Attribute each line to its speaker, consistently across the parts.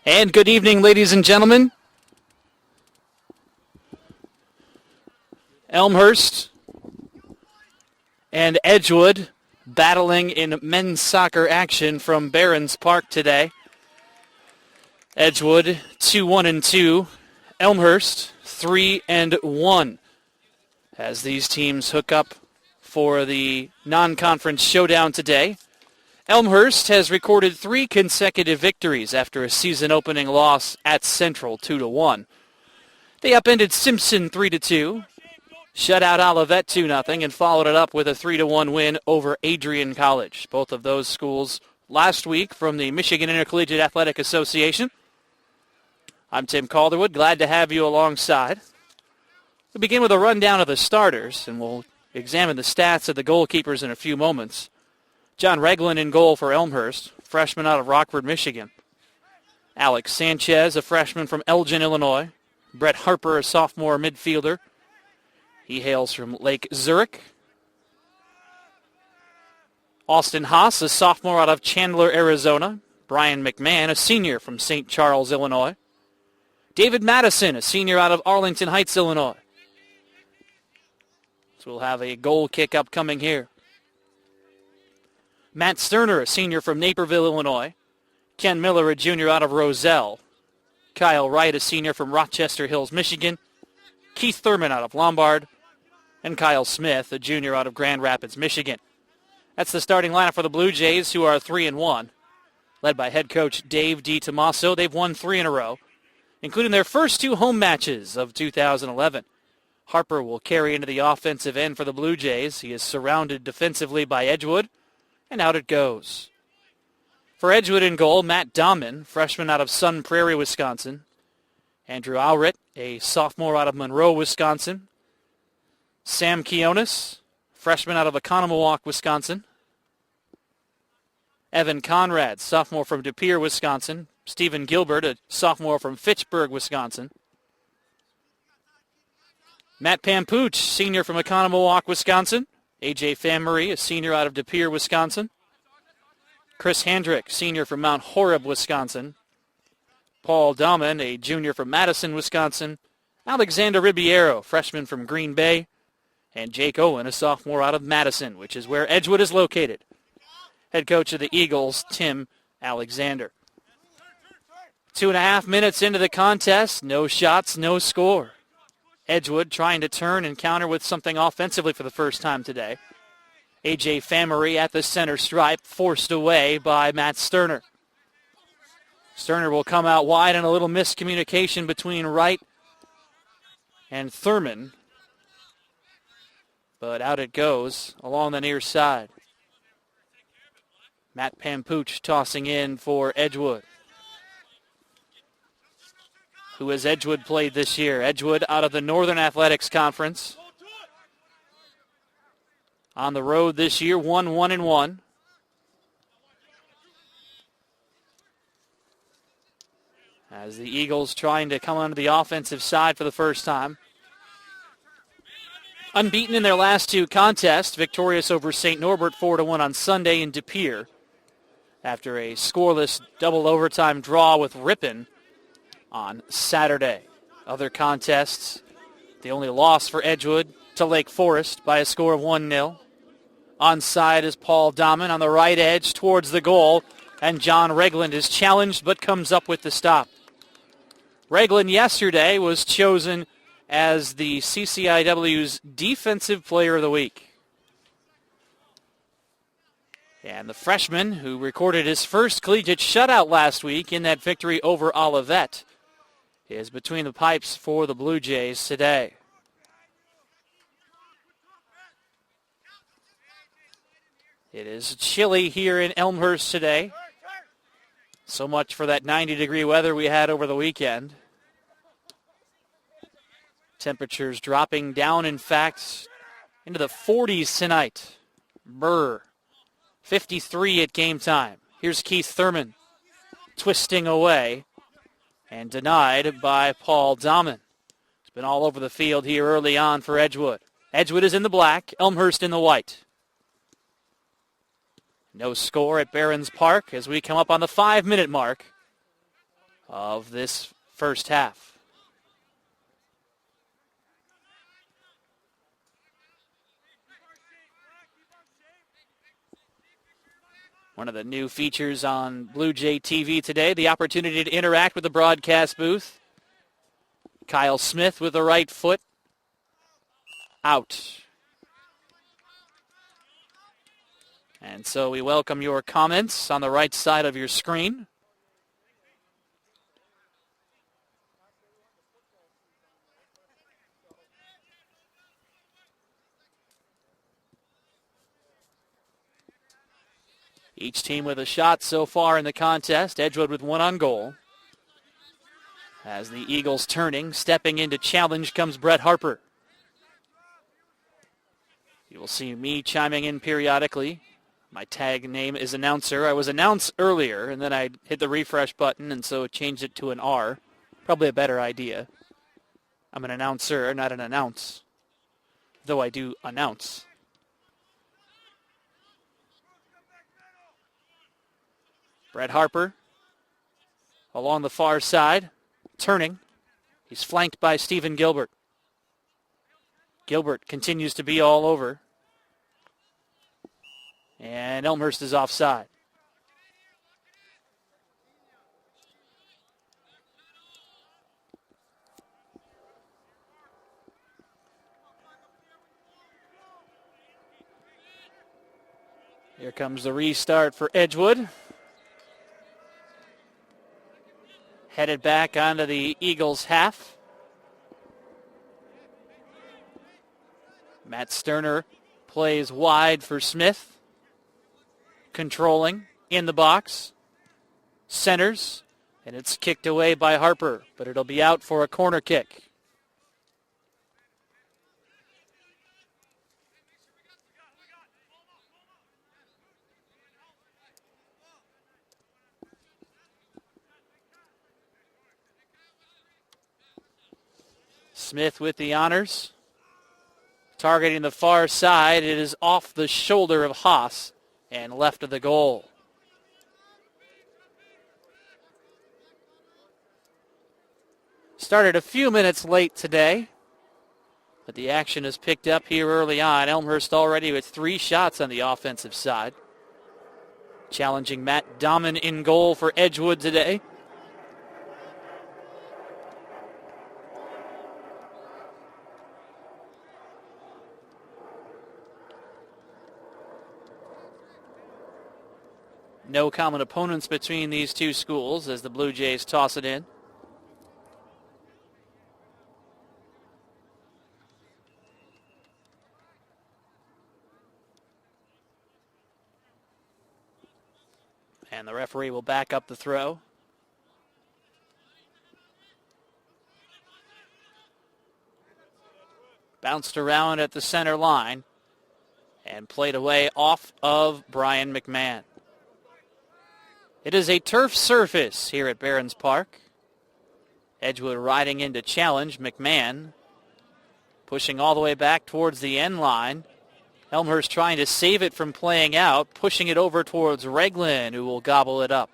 Speaker 1: And good evening, ladies and gentlemen. Elmhurst and Edgewood battling in men's soccer action from Barron's Park today. Edgewood 2-1-2, Elmhurst 3-1. As these teams hook up for the non-conference showdown today. Elmhurst has recorded 3 consecutive victories after a season-opening loss at Central 2-1. They upended Simpson 3-2, shut out Olivet 2-0, and followed it up with a 3-1 win over Adrian College. Both of those schools last week from the Michigan Intercollegiate Athletic Association. I'm Tim Calderwood, glad to have you alongside. We'll begin with a rundown of the starters, and we'll examine the stats of the goalkeepers in a few moments. John Regland in goal for Elmhurst, freshman out of Rockford, Michigan. Alex Sanchez, a freshman from Elgin, Illinois. Brett Harper, a sophomore midfielder. He hails from Lake Zurich. Austin Haas, a sophomore out of Chandler, Arizona. Brian McMahon, a senior from St. Charles, Illinois. David Madison, a senior out of Arlington Heights, Illinois. So we'll have a goal kick upcoming here. Matt Sterner, a senior from Naperville, Illinois. Ken Miller, a junior out of Roselle. Kyle Wright, a senior from Rochester Hills, Michigan. Keith Thurman out of Lombard. And Kyle Smith, a junior out of Grand Rapids, Michigan. That's the starting lineup for the Blue Jays, who are 3-1. Led by head coach Dave DiTomaso, they've won 3 in a row, including their first 2 home matches of 2011. Harper will carry into the offensive end for the Blue Jays. He is surrounded defensively by Edgewood. And out it goes. For Edgewood in goal, Matt Dahman, freshman out of Sun Prairie, Wisconsin. Andrew Alritt, a sophomore out of Monroe, Wisconsin. Sam Kionis, freshman out of Oconomowoc, Wisconsin. Evan Conrad, sophomore from De Pere, Wisconsin. Stephen Gilbert, a sophomore from Fitchburg, Wisconsin. Matt Pampuch, senior from Oconomowoc, Wisconsin. A.J. Fanmarie, a senior out of De Pere, Wisconsin. Chris Handrick, senior from Mount Horeb, Wisconsin. Paul Dahman, a junior from Madison, Wisconsin. Alexander Ribeiro, freshman from Green Bay. And Jake Owen, a sophomore out of Madison, which is where Edgewood is located. Head coach of the Eagles, Tim Alexander. 2.5 minutes into the contest, no shots, no score. Edgewood trying to turn and counter with something offensively for the first time today. A.J. Fanmarie at the center stripe, forced away by Matt Sterner. Sterner will come out wide, and a little miscommunication between Wright and Thurman. But out it goes along the near side. Matt Pampuch tossing in for Edgewood. Who has Edgewood played this year? Edgewood out of the Northern Athletics Conference. On the road this year, 1-1-1. As the Eagles trying to come onto the offensive side for the first time. Unbeaten in their last 2 contests, victorious over St. Norbert 4-1 on Sunday in De Pere. After a scoreless double overtime draw with Ripon on Saturday. Other contests, the only loss for Edgewood to Lake Forest by a score of 1-0. Onside is Paul Dahman on the right edge towards the goal, and John Regland is challenged but comes up with the stop. Regland yesterday was chosen as the CCIW's Defensive Player of the Week. And the freshman, who recorded his first collegiate shutout last week in that victory over Olivet, is between the pipes for the Blue Jays today. It is chilly here in Elmhurst today. So much for that 90-degree weather we had over the weekend. Temperatures dropping down, in fact, into the 40s tonight. Brr. 53 at game time. Here's Keith Thurman twisting away and denied by Paul Dahman. It's been all over the field here early on for Edgewood. Edgewood is in the black, Elmhurst in the white. No score at Barron's Park as we come up on the 5-minute mark of this first half. One of the new features on Blue Jay TV today, the opportunity to interact with the broadcast booth. Kyle Smith with the right foot. Out. And so we welcome your comments on the right side of your screen. Each team with a shot so far in the contest. Edgewood with one on goal. As the Eagles turning, stepping into challenge comes Brett Harper. You will see me chiming in periodically. My tag name is announcer. I was announced earlier, and then I hit the refresh button, and so it changed it to an R. Probably a better idea. I'm an announcer, not an announce. Though I do announce. Brett Harper along the far side, turning. He's flanked by Stephen Gilbert. Gilbert continues to be all over. And Elmhurst is offside. Here comes the restart for Edgewood. Headed back onto the Eagles' half. Matt Sterner plays wide for Smith. Controlling in the box. Centers. And it's kicked away by Harper, but it'll be out for a corner kick. Smith with the honors. Targeting the far side. It is off the shoulder of Haas and left of the goal. Started a few minutes late today, but the action is picked up here early on. Elmhurst already with 3 shots on the offensive side. Challenging Matt Dahman in goal for Edgewood today. No common opponents between these two schools as the Blue Jays toss it in. And the referee will back up the throw. Bounced around at the center line and played away off of Brian McMahon. It is a turf surface here at Barron's Park. Edgewood riding in to challenge McMahon. Pushing all the way back towards the end line. Elmhurst trying to save it from playing out. Pushing it over towards Reglin, who will gobble it up.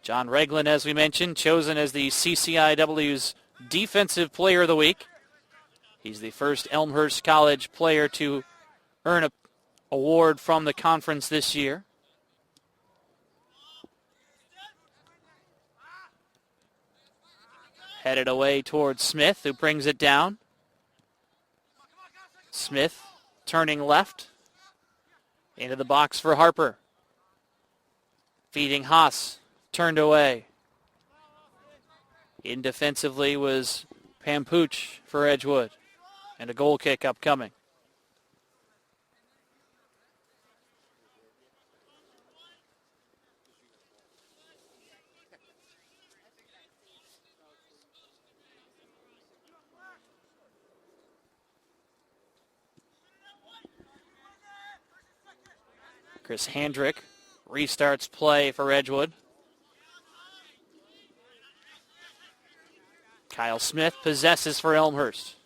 Speaker 1: John Reglin, as we mentioned, chosen as the CCIW's Defensive Player of the Week. He's the first Elmhurst College player to earn an award from the conference this year. Headed away towards Smith, who brings it down. Smith turning left into the box for Harper. Feeding Haas, turned away. In defensively was Pampooch for Edgewood. And a goal kick upcoming. Chris Handrick restarts play for Edgewood. Kyle Smith possesses for Elmhurst.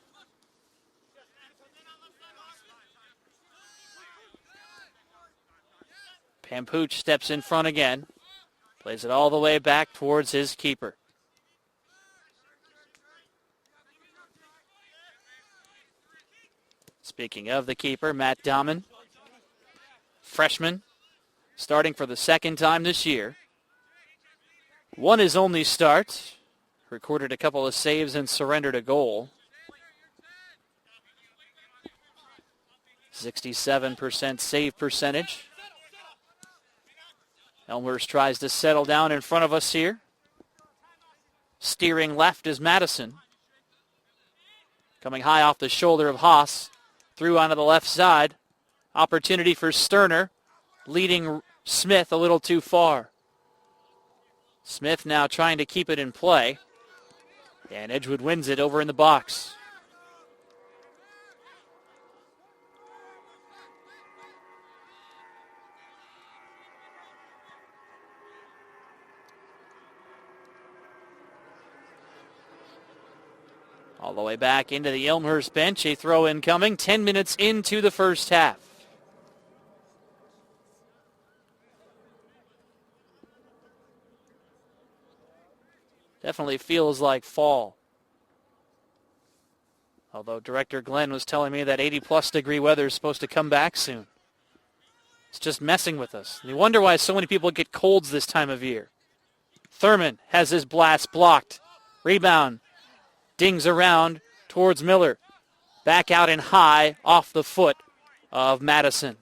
Speaker 1: Pampooch steps in front again. Plays it all the way back towards his keeper. Speaking of the keeper, Matt Dahman, freshman, starting for the second time this year. Won his only start, recorded a couple of saves and surrendered a goal. 67% save percentage. Elmhurst tries to settle down in front of us here. Steering left is Madison. Coming high off the shoulder of Haas. Through onto the left side. Opportunity for Sterner. Leading Smith a little too far. Smith now trying to keep it in play. And Edgewood wins it over in the box. All the way back into the Elmhurst bench. A throw incoming. 10 minutes into the first half. Definitely feels like fall. Although Director Glenn was telling me that 80-plus degree weather is supposed to come back soon. It's just messing with us. And you wonder why so many people get colds this time of year. Thurman has his blast blocked. Rebound. Dings around towards Miller. Back out and high off the foot of Madison.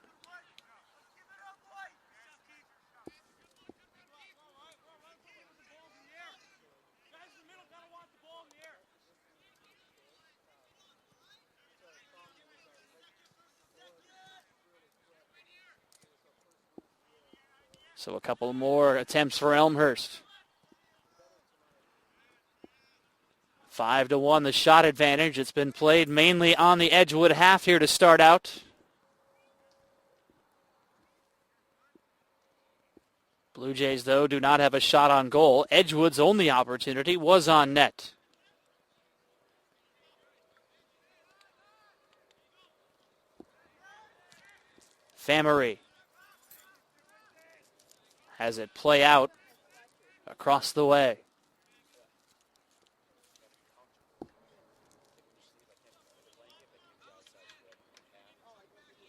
Speaker 1: So a couple more attempts for Elmhurst. 5-1 the shot advantage. It's been played mainly on the Edgewood half here to start out. Blue Jays, though, do not have a shot on goal. Edgewood's only opportunity was on net. Famery has it play out across the way.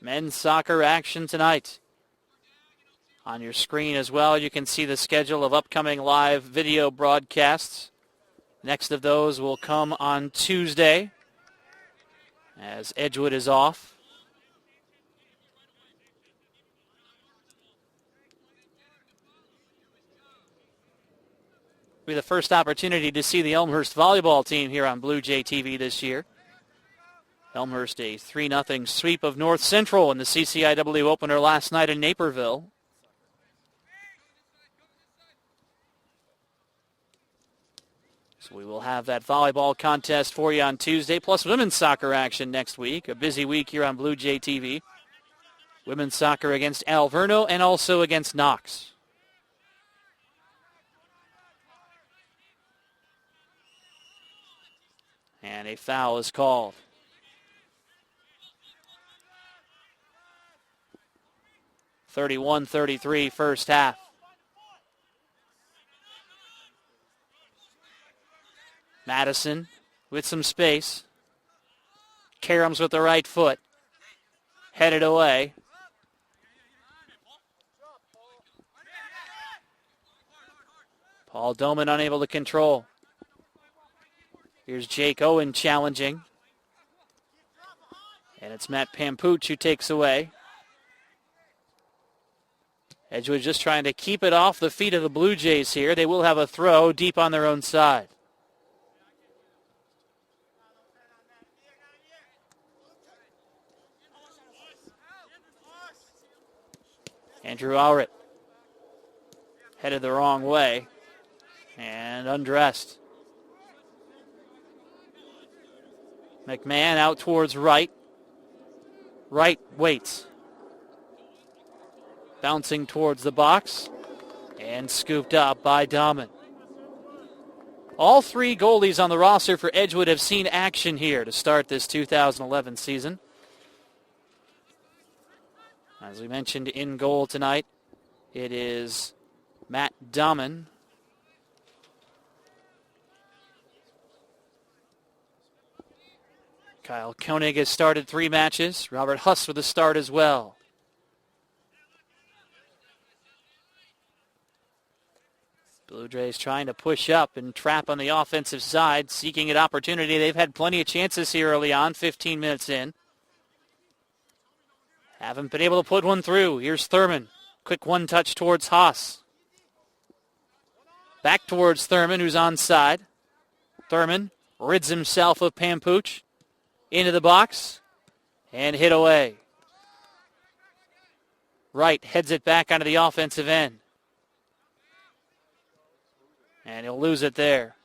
Speaker 1: Men's soccer action tonight. On your screen as well, you can see the schedule of upcoming live video broadcasts. Next of those will come on Tuesday as Edgewood is off. It'll be the first opportunity to see the Elmhurst volleyball team here on Blue Jay TV this year. Elmhurst a 3-0 sweep of North Central in the CCIW opener last night in Naperville. So we will have that volleyball contest for you on Tuesday, plus women's soccer action next week. A busy week here on Blue Jay TV. Women's soccer against Alverno and also against Knox. And a foul is called. 31-33 first half. Madison with some space. Karams with the right foot. Headed away. Paul Doman unable to control. Here's Jake Owen challenging. And it's Matt Pampuch who takes away. Edgewood just trying to keep it off the feet of the Blue Jays here. They will have a throw deep on their own side. Andrew Allred headed the wrong way and undressed. McMahon out towards right. Right waits. Bouncing towards the box and scooped up by Dahman. All three goalies on the roster for Edgewood have seen action here to start this 2011 season. As we mentioned, in goal tonight, it is Matt Dahmen. Kyle Koenig has started 3 matches. Robert Huss with a start as well. Blue Jays trying to push up and trap on the offensive side, seeking an opportunity. They've had plenty of chances here early on, 15 minutes in. Haven't been able to put one through. Here's Thurman. Quick one touch towards Haas. Back towards Thurman, who's onside. Thurman rids himself of Pampuch. Into the box and hit away. Wright heads it back onto the offensive end. And he'll lose it there.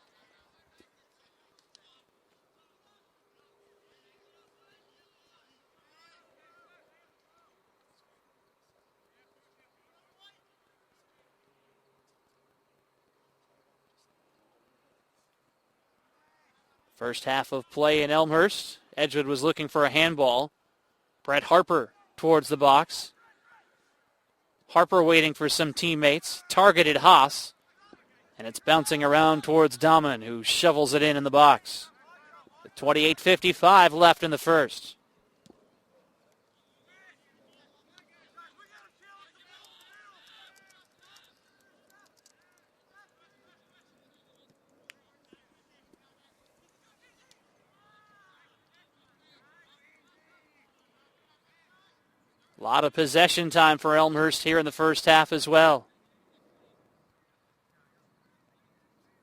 Speaker 1: First half of play in Elmhurst. Edgewood was looking for a handball. Brett Harper towards the box. Harper waiting for some teammates. Targeted Haas. And it's bouncing around towards Dahmen, who shovels it in the box. 28:55 left in the first. A lot of possession time for Elmhurst here in the first half as well.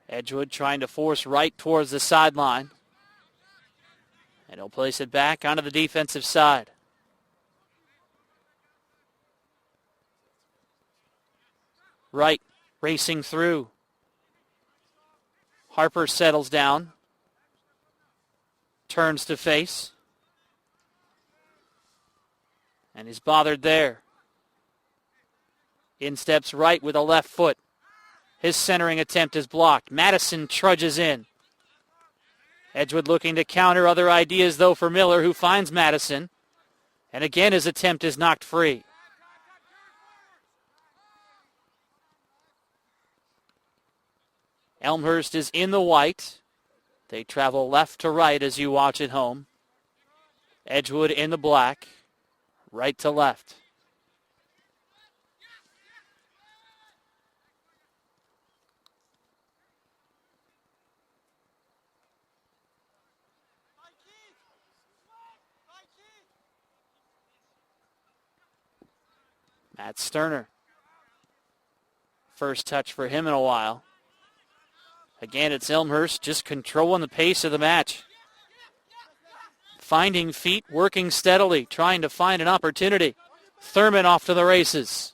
Speaker 1: Edgewood trying to force Wright towards the sideline. And he'll place it back onto the defensive side. Wright racing through. Harper settles down. Turns to face. And he's bothered there. In steps Wright with a left foot. His centering attempt is blocked. Madison trudges in. Edgewood looking to counter. Other ideas, though, for Miller, who finds Madison. And again, his attempt is knocked free. Elmhurst is in the white. They travel left to right as you watch at home. Edgewood in the black. Right to left. Matt Sterner. First touch for him in a while. Again, it's Elmhurst just controlling the pace of the match. Finding feet, working steadily, trying to find an opportunity. Thurman off to the races.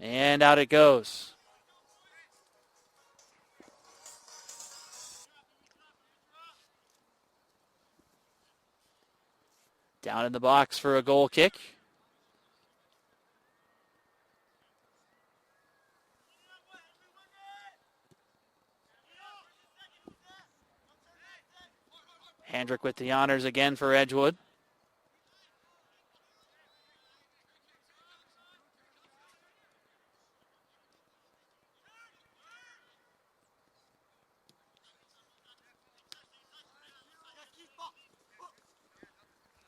Speaker 1: And out it goes. Down in the box for a goal kick. Hendrick with the honors again for Edgewood.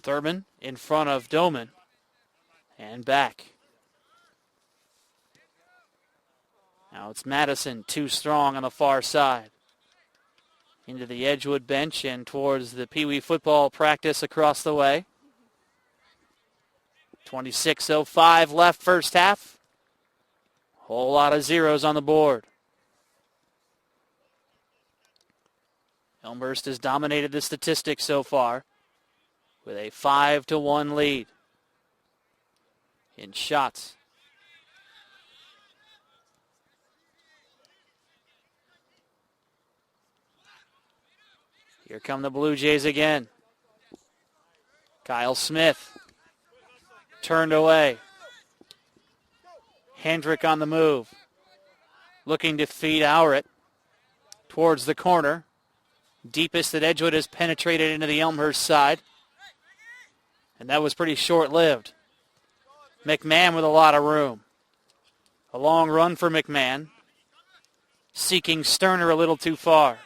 Speaker 1: Thurman in front of Doman. And back. Now it's Madison, too strong on the far side. Into the Edgewood bench and towards the Pee Wee football practice across the way. 26:05 left first half. Whole lot of zeros on the board. Elmhurst has dominated the statistics so far with a 5-1 lead in shots. Here come the Blue Jays again. Kyle Smith turned away. Hendrick on the move. Looking to feed Owritt towards the corner. Deepest that Edgewood has penetrated into the Elmhurst side. And that was pretty short-lived. McMahon with a lot of room. A long run for McMahon. Seeking Sterner a little too far.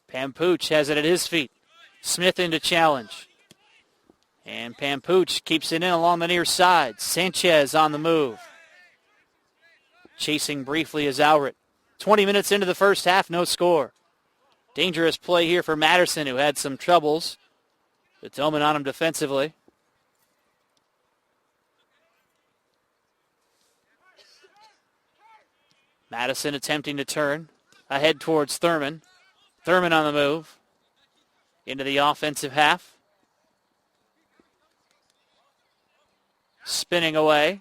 Speaker 1: Pampooch has it at his feet. Smith into challenge. And Pampooch keeps it in along the near side. Sanchez on the move. Chasing briefly is Alrit. 20 minutes into the first half, no score. Dangerous play here for Madison, who had some troubles. The Tillman on him defensively. Madison attempting to turn. Ahead towards Thurman. Thurman on the move. Into the offensive half. Spinning away.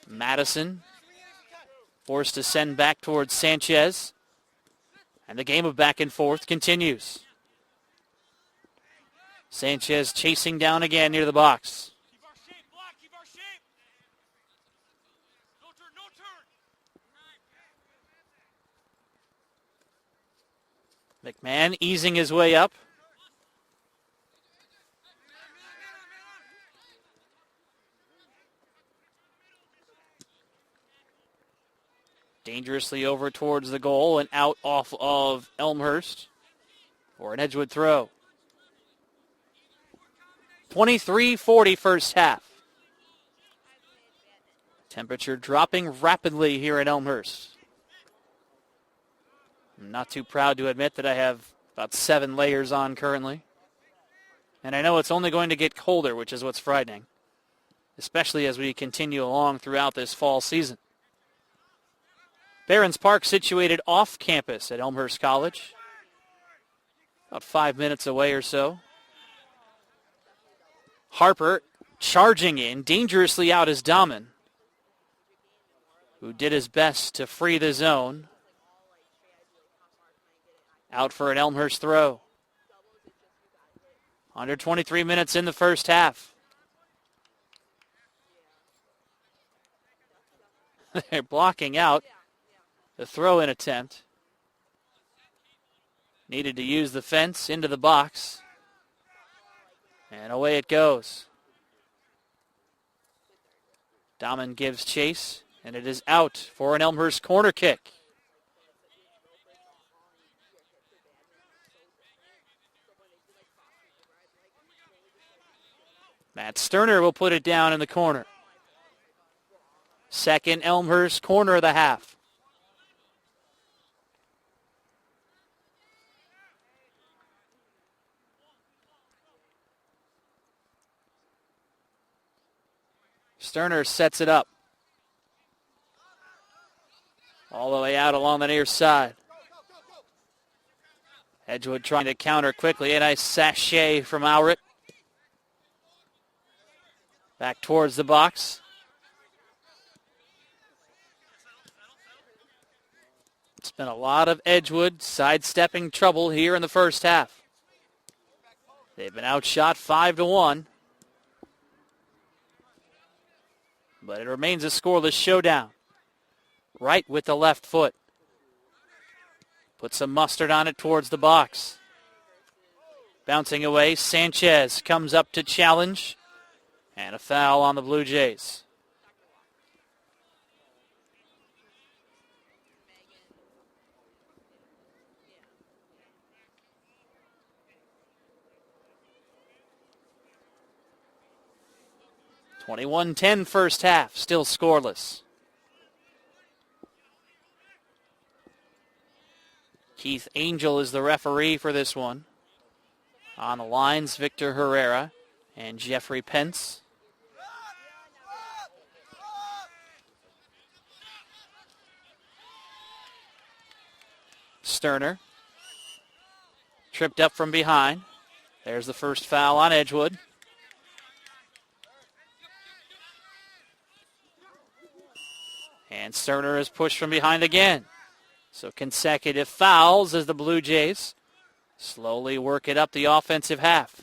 Speaker 1: Madison forced to send back towards Sanchez. And the game of back and forth continues. Sanchez chasing down again near the box. McMahon easing his way up. Dangerously over towards the goal and out off of Elmhurst for an Edgewood throw. 23-40 first half. Temperature dropping rapidly here in Elmhurst. I'm not too proud to admit that I have about 7 layers on currently. And I know it's only going to get colder, which is what's frightening, especially as we continue along throughout this fall season. Barons Park situated off campus at Elmhurst College, about 5 minutes away or so. Harper charging in, dangerously out is Dahmen, who did his best to free the zone. Out for an Elmhurst throw. Under 23 minutes in the first half. They're blocking out the throw-in attempt. Needed to use the fence into the box. And away it goes. Dahmen gives chase, and it is out for an Elmhurst corner kick. Matt Sterner will put it down in the corner. Second Elmhurst corner of the half. Sterner sets it up. All the way out along the near side. Edgewood trying to counter quickly. A nice sachet from Alrit. Back towards the box. It's been a lot of Edgewood sidestepping trouble here in the first half. They've been outshot 5-1. But it remains a scoreless showdown. Right with the left foot. Put some mustard on it towards the box. Bouncing away, Sanchez comes up to challenge. And a foul on the Blue Jays. (21-10) first half, still scoreless. Keith Angel is the referee for this one. On the lines, Victor Herrera and Jeffrey Pence. Sterner. Tripped up from behind. There's the first foul on Edgewood. And Sterner is pushed from behind again. So consecutive fouls as the Blue Jays slowly work it up the offensive half.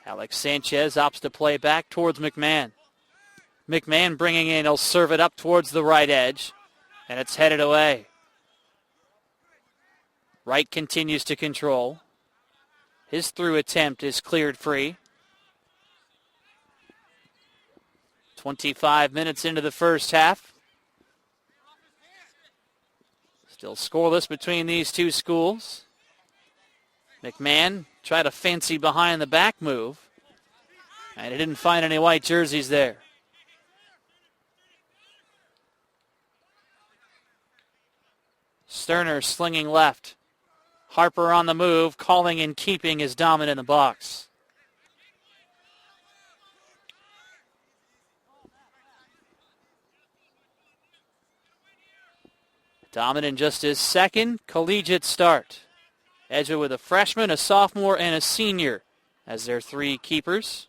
Speaker 1: Alex Sanchez opts to play back towards McMahon. McMahon bringing in, he'll serve it up towards the right edge, and it's headed away. Wright continues to control. His through attempt is cleared free. 25 minutes into the first half. Still scoreless between these two schools. McMahon tried a fancy behind the back move, and he didn't find any white jerseys there. Sterner slinging left. Harper on the move, calling and keeping his dominant in the box. Dominant just his second collegiate start. Edgewood with a freshman, a sophomore, and a senior as their three keepers.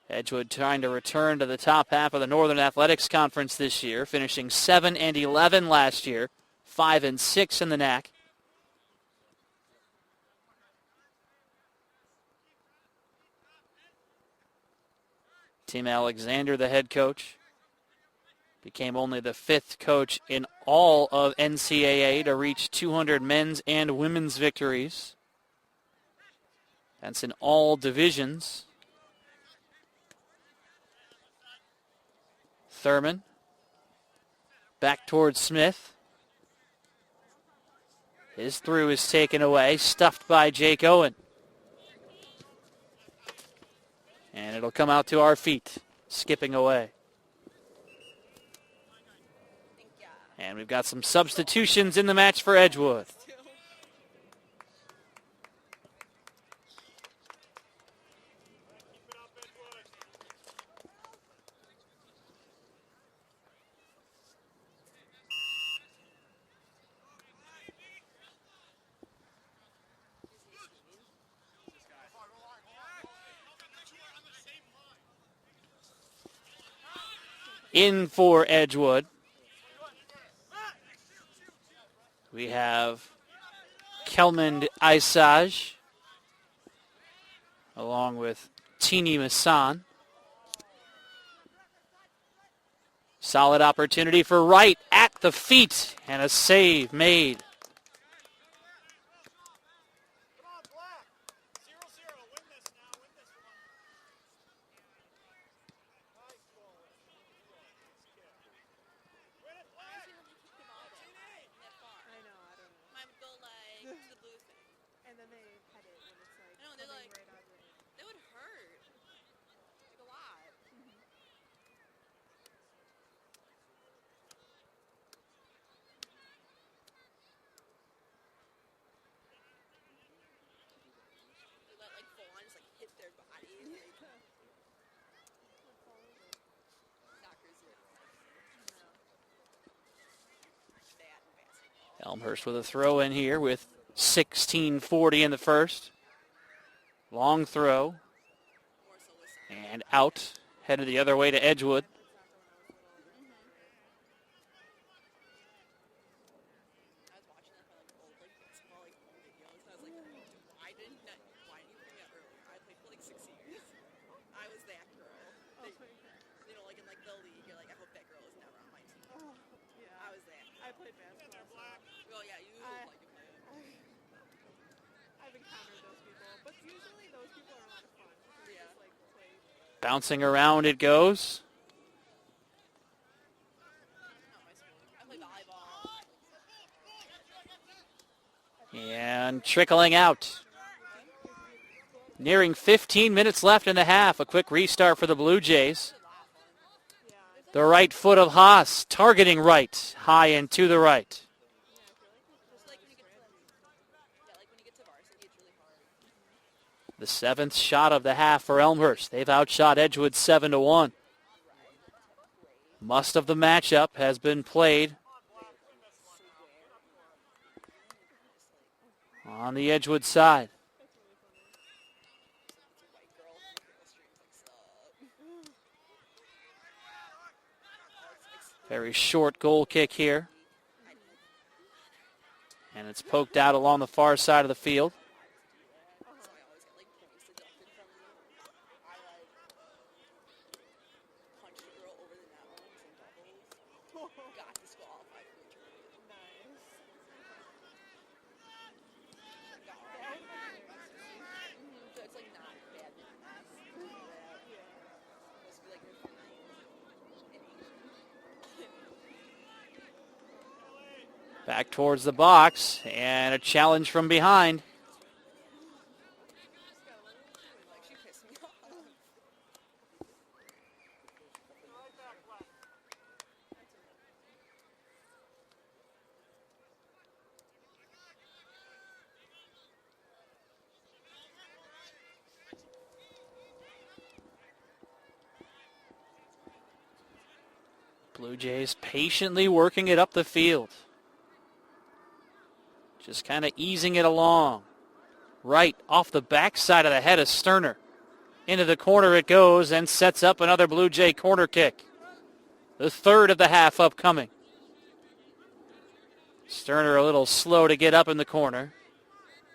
Speaker 1: Edgewood trying to return to the top half of the Northern Athletics Conference this year, finishing 7-11 last year, 5-6 in the NAC. Tim Alexander, the head coach, became only the fifth coach in all of NCAA to reach 200 men's and women's victories. That's in all divisions. Thurman back towards Smith. His through is taken away, stuffed by Jake Owen. And it'll come out to our feet, skipping away. And we've got some substitutions in the match for Edgewood. In for Edgewood, we have Kelmond Isage along with Tini Masson. Solid opportunity for Wright at the feet, and a save made. Elmhurst with a throw in here with 16:40 in the first. Long throw. And out. Headed the other way to Edgewood. Bouncing around it goes. And trickling out. Nearing 15 minutes left in the half. A quick restart for the Blue Jays. The right foot of Haas, targeting right, high and to the right. The seventh shot of the half for Elmhurst. They've outshot Edgewood 7-1. Must of the matchup has been played on the Edgewood side. Very short goal kick here. And it's poked out along the far side of the field. Back towards the box, and a challenge from behind. Blue Jays patiently working it up the field. Just kind of easing it along. Right off the backside of the head of Sterner. Into the corner it goes and sets up another Blue Jay corner kick. The third of the half upcoming. Sterner a little slow to get up in the corner,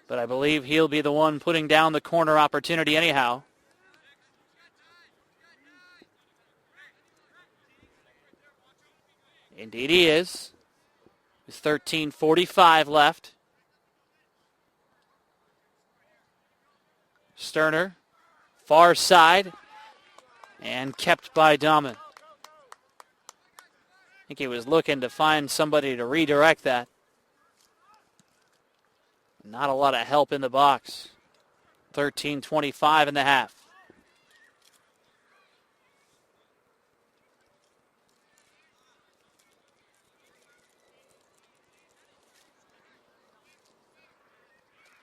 Speaker 1: but I believe he'll be the one putting down the corner opportunity anyhow. Indeed he is. With 13:45 left. Sterner, far side, and kept by Dahman. I think he was looking to find somebody to redirect that. Not a lot of help in the box. 13:25 in the half.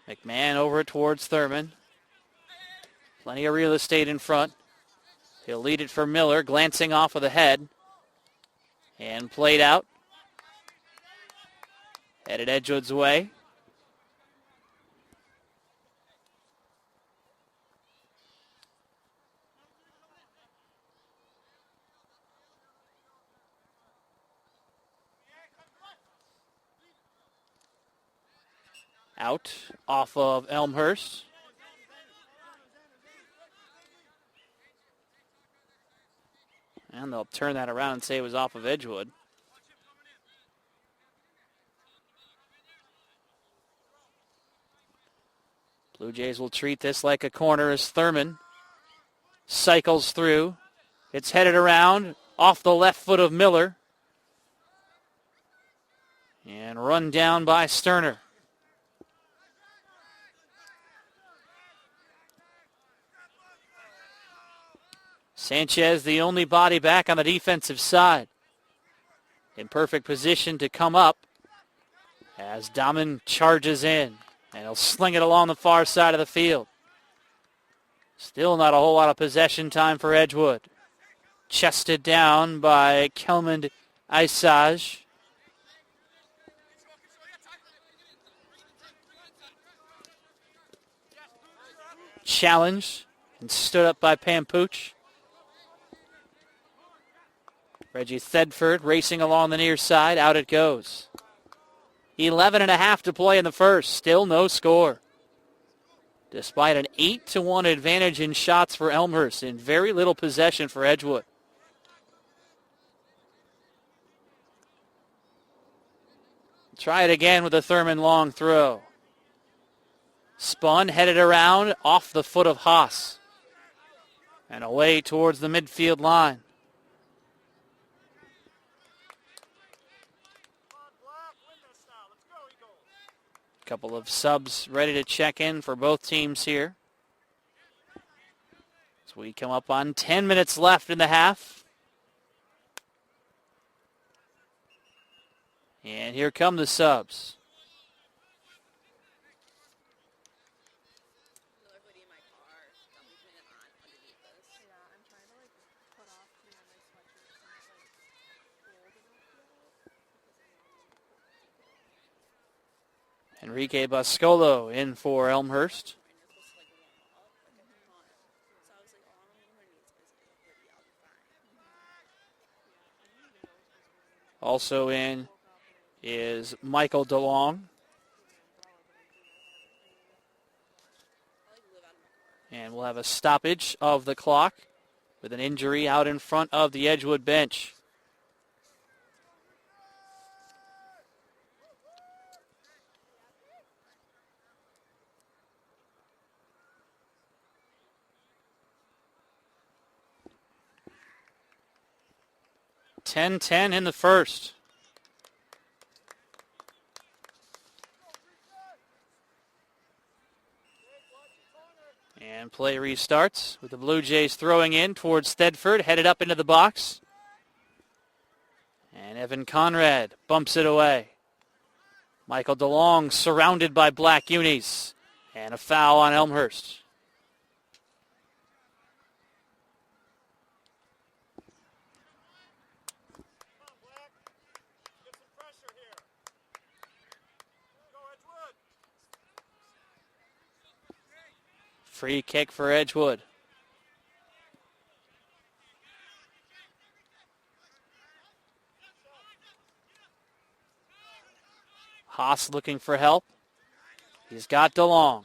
Speaker 1: McMahon over towards Thurman. Plenty of real estate in front. He'll lead it for Miller, glancing off of the head. And played out. Headed Edgewood's way. Out off of Elmhurst. And they'll turn that around and say it was off of Edgewood. Blue Jays will treat this like a corner as Thurman cycles through. It's headed around off the left foot of Miller. And run down by Sterner. Sanchez, the only body back on the defensive side. In perfect position to come up as Dahman charges in. And he'll sling it along the far side of the field. Still not a whole lot of possession time for Edgewood. Chested down by Kelmond Isage. Challenge and stood up by Pampooch. Reggie Thedford racing along the near side. Out it goes. 11.5 to play in the first. Still no score. Despite an 8-1 advantage in shots for Elmhurst and very little possession for Edgewood. Try it again with a Thurman long throw. Spun, headed around, off the foot of Haas. And away towards the midfield line. Couple of subs ready to check in for both teams here. So we come up on 10 minutes left in the half. And here come the subs. Enrique Bascolo in for Elmhurst. Also in is Michael DeLong. And we'll have a stoppage of the clock with an injury out in front of the Edgewood bench. (10-10) in the first. And play restarts with the Blue Jays throwing in towards Thedford, headed up into the box. And Evan Conrad bumps it away. Michael DeLong surrounded by black unis. And a foul on Elmhurst. Free kick for Edgewood. Haas looking for help. He's got DeLong.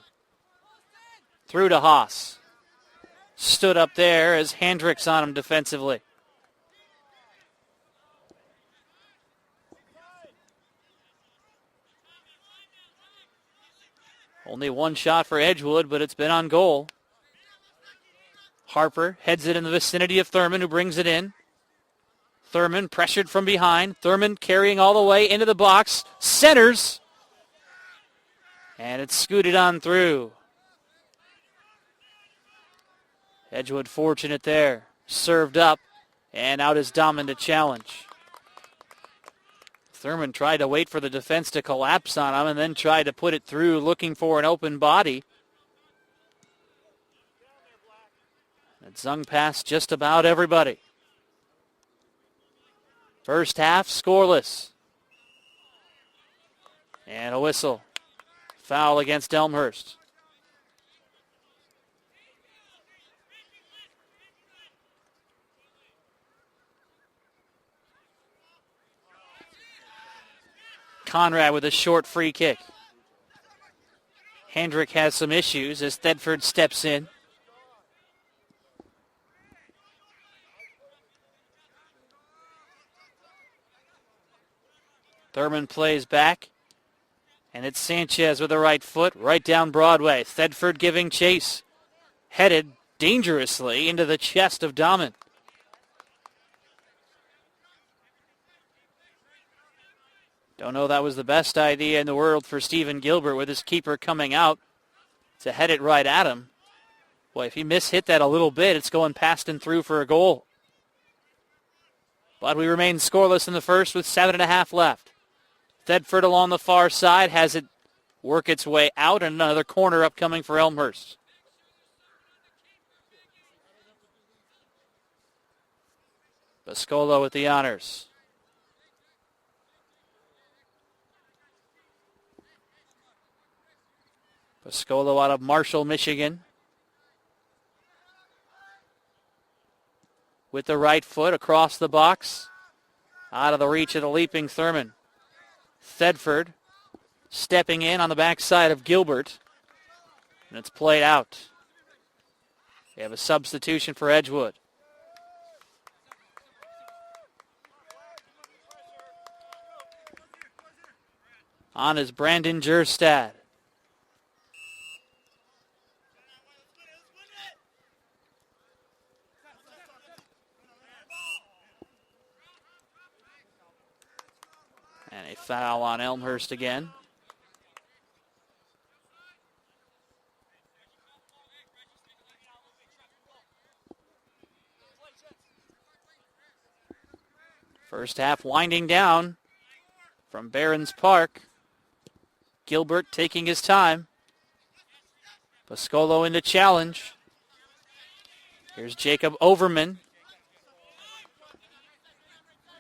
Speaker 1: Through to Haas. Stood up there as Hendricks on him defensively. Only one shot for Edgewood, but it's been on goal. Harper heads it in the vicinity of Thurman, who brings it in. Thurman pressured from behind. Thurman carrying all the way into the box. Centers. And it's scooted on through. Edgewood fortunate there. Served up. And out is Dahmen to challenge. Thurman tried to wait for the defense to collapse on him and then tried to put it through, looking for an open body. It zung past just about everybody. First half, scoreless. And a whistle. Foul against Elmhurst. Conrad with a short free kick. Hendrick has some issues as Thedford steps in. Thurman plays back. And it's Sanchez with the right foot, right down Broadway. Thedford giving chase. Headed dangerously into the chest of Dahmen. Don't know that was the best idea in the world for Stephen Gilbert with his keeper coming out to head it right at him. Boy, if he mishit that a little bit, it's going past and through for a goal. But we remain scoreless in the first with 7.5 left. Thedford along the far side has it work its way out, and another corner upcoming for Elmhurst. Pascola with the honors. Pascola out of Marshall, Michigan. With the right foot across the box. Out of the reach of the leaping Thurman. Thedford stepping in on the backside of Gilbert. And it's played out. We have a substitution for Edgewood. On is Brandon Jerstad. And a foul on Elmhurst again. First half winding down from Barron's Park. Gilbert taking his time. Pascolo into challenge. Here's Jacob Overman.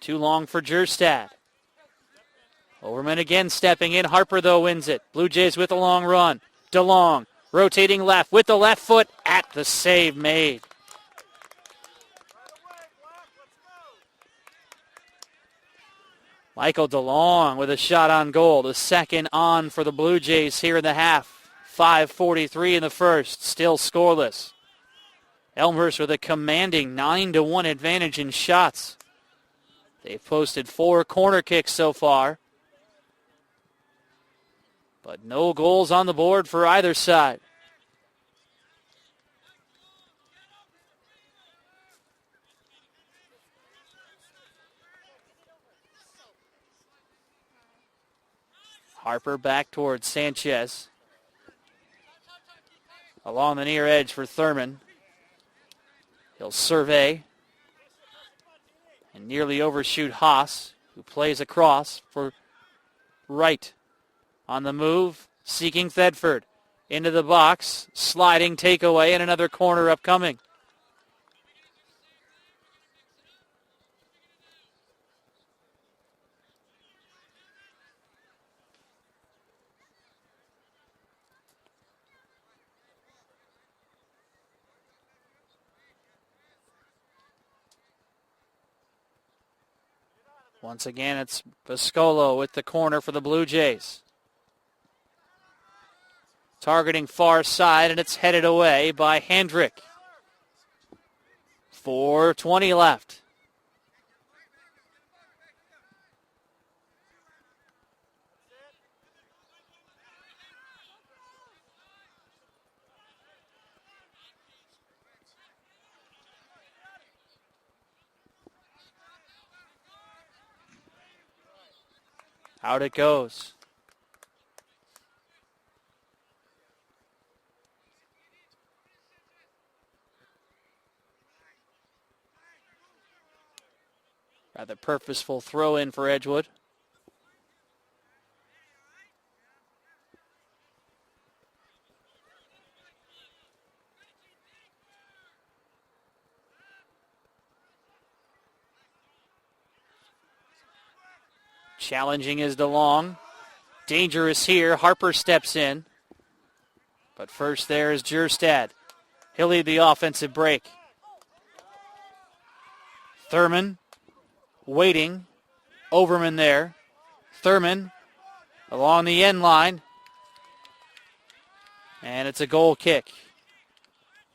Speaker 1: Too long for Jerstad. Overman again stepping in. Harper, though, wins it. Blue Jays with a long run. DeLong rotating left with the left foot at the save made. Michael DeLong with a shot on goal. The second on for the Blue Jays here in the half. 5:43 in the first. Still scoreless. Elmhurst with a commanding 9-1 advantage in shots. They've posted 4 corner kicks so far. But no goals on the board for either side. Harper back towards Sanchez. Along the near edge for Thurman. He'll survey and nearly overshoot Haas, who plays across for Wright. On the move, seeking Thedford. Into the box, sliding takeaway, and another corner upcoming. Once again, it's Biscolo with the corner for the Blue Jays. Targeting far side, and it's headed away by Hendrick. 4:20 left. Out it goes. Rather purposeful throw in for Edgewood. Challenging is DeLong. Dangerous here. Harper steps in. But first there is Jerstad. He'll lead the offensive break. Thurman waiting. Overman there. Thurman along the end line. And it's a goal kick.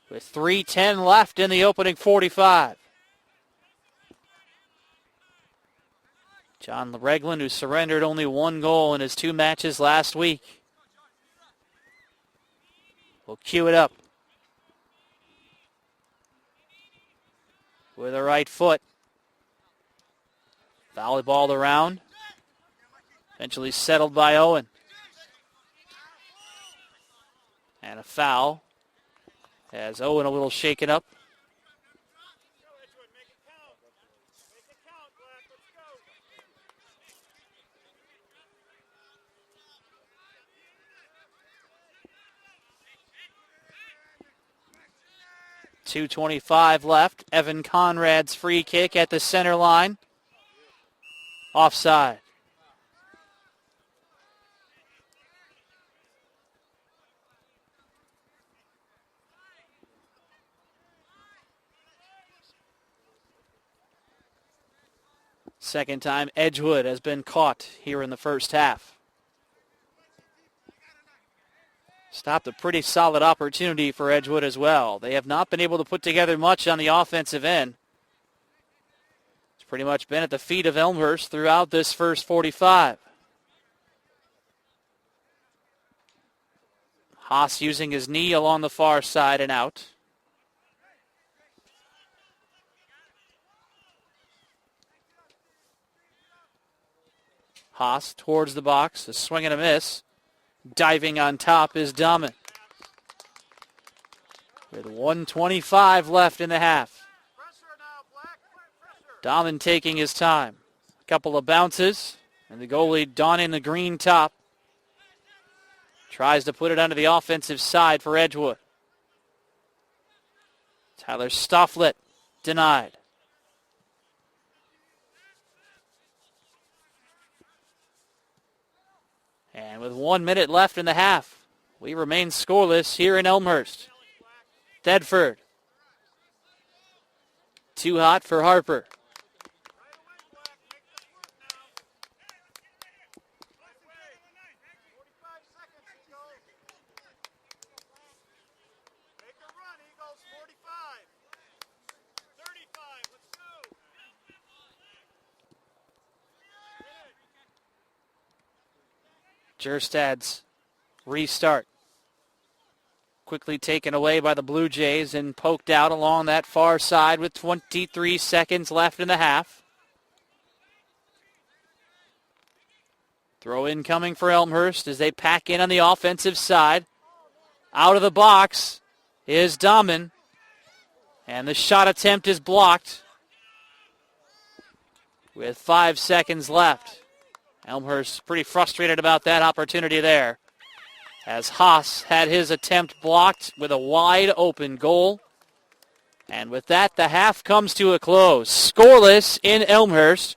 Speaker 1: With 3:10 left in the opening 45. John Regland, who surrendered only 1 goal in his 2 matches last week. We'll cue it up. With a right foot. Volleyballed around. Eventually settled by Owen. And a foul. As Owen a little shaken up. .225 left. Evan Conrad's free kick at the center line. Offside. Second time Edgewood has been caught here in the first half. Stopped a pretty solid opportunity for Edgewood as well. They have not been able to put together much on the offensive end. It's pretty much been at the feet of Elmhurst throughout this first 45. Haas using his knee along the far side and out. Haas towards the box, a swing and a miss. Diving on top is Dahmen. With 1:25 left in the half. Dahmen taking his time. A couple of bounces, and the goalie donning the green top. Tries to put it onto the offensive side for Edgewood. Tyler Stofflet denied. And with 1 minute left in the half, we remain scoreless here in Elmhurst. Thedford. Too hot for Harper. Jerstad's restart. Quickly taken away by the Blue Jays and poked out along that far side with 23 seconds left in the half. Throw in coming for Elmhurst as they pack in on the offensive side. Out of the box is Dahman. And the shot attempt is blocked with 5 seconds left. Elmhurst pretty frustrated about that opportunity there, as Haas had his attempt blocked with a wide open goal. And with that, the half comes to a close. Scoreless in Elmhurst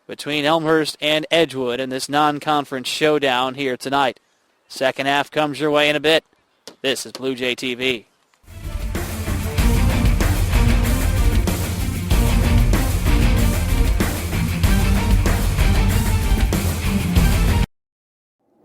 Speaker 1: between Elmhurst and Edgewood in this non-conference showdown here tonight. Second half comes your way in a bit. This is Blue Jay TV.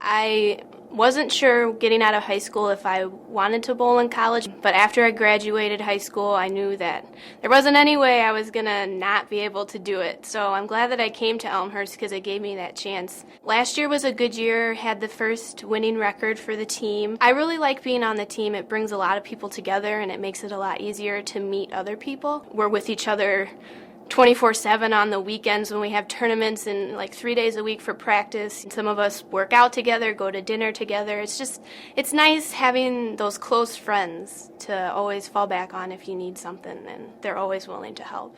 Speaker 2: I wasn't sure getting out of high school if I wanted to bowl in college, but after I graduated high school, I knew that there wasn't any way I was going to not be able to do it. So I'm glad that I came to Elmhurst because it gave me that chance. Last year was a good year, had the first winning record for the team. I really like being on the team. It brings a lot of people together and it makes it a lot easier to meet other people. We're with each other 24/7 on the weekends when we have tournaments and like 3 days a week for practice. Some of us work out together, go to dinner together. It's nice having those close friends to always fall back on if you need something, and they're always willing to help.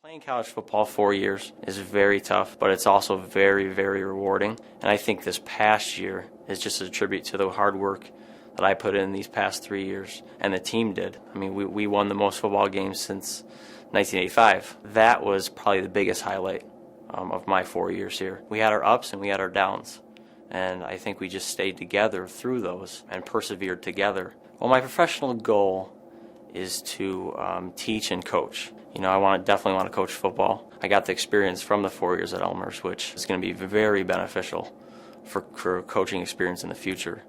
Speaker 3: Playing college football 4 years is very tough, but it's also very, very rewarding. And I think this past year is just a tribute to the hard work that I put in these past 3 years, and the team did. I mean, we won the most football games since 1985. That was probably the biggest highlight of my 4 years here. We had our ups and we had our downs, and I think we just stayed together through those and persevered together. Well, my professional goal is to teach and coach. You know, definitely want to coach football. I got the experience from the 4 years at Elmhurst, which is going to be very beneficial for coaching experience in the future.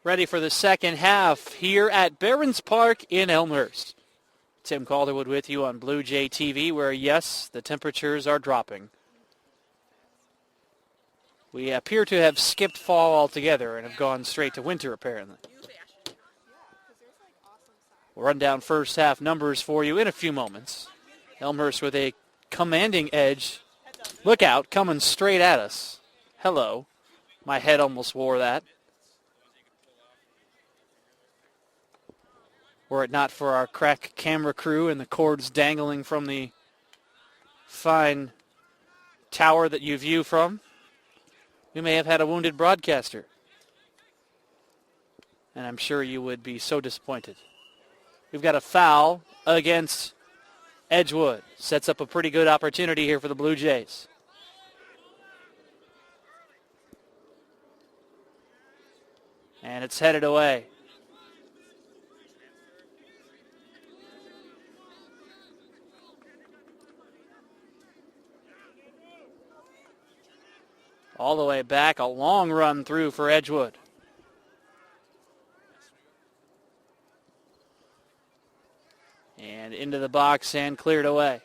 Speaker 1: Ready for the second half here at Barons Park in Elmhurst. Tim Calderwood with you on Blue Jay TV, where, yes, the temperatures are dropping. We appear to have skipped fall altogether and have gone straight to winter, apparently. We'll run down first half numbers for you in a few moments. Elmhurst with a commanding edge. Look out, coming straight at us. Hello. My head almost wore that. Were it not for our crack camera crew and the cords dangling from the fine tower that you view from, we may have had a wounded broadcaster. And I'm sure you would be so disappointed. We've got a foul against Edgewood. Sets up a pretty good opportunity here for the Blue Jays. And it's headed away. All the way back, a long run through for Edgewood. And into the box and cleared away.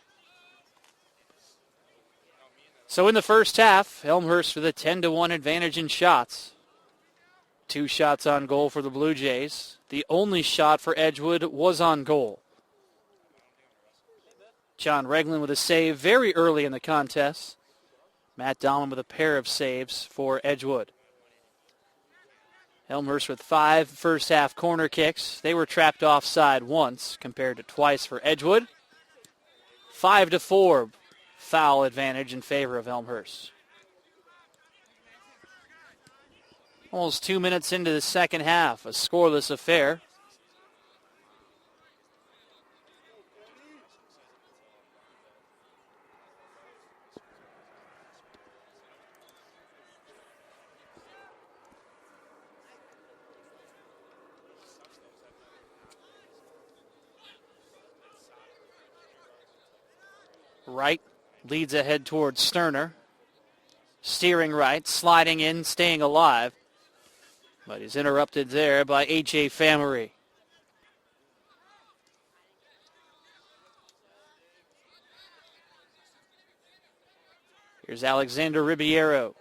Speaker 1: So in the first half, Elmhurst with a 10-1 advantage in shots. 2 shots on goal for the Blue Jays. The only shot for Edgewood was on goal. John Regland with a save very early in the contest. Matt Dahlman with a pair of saves for Edgewood. Elmhurst with 5 first-half corner kicks. They were trapped offside once compared to twice for Edgewood. 5-4 foul advantage in favor of Elmhurst. Almost 2 minutes into the second half, a scoreless affair. Wright leads ahead towards Sterner. Steering right, sliding in, staying alive. But he's interrupted there by A.J. Famery. Here's Alexander Ribeiro.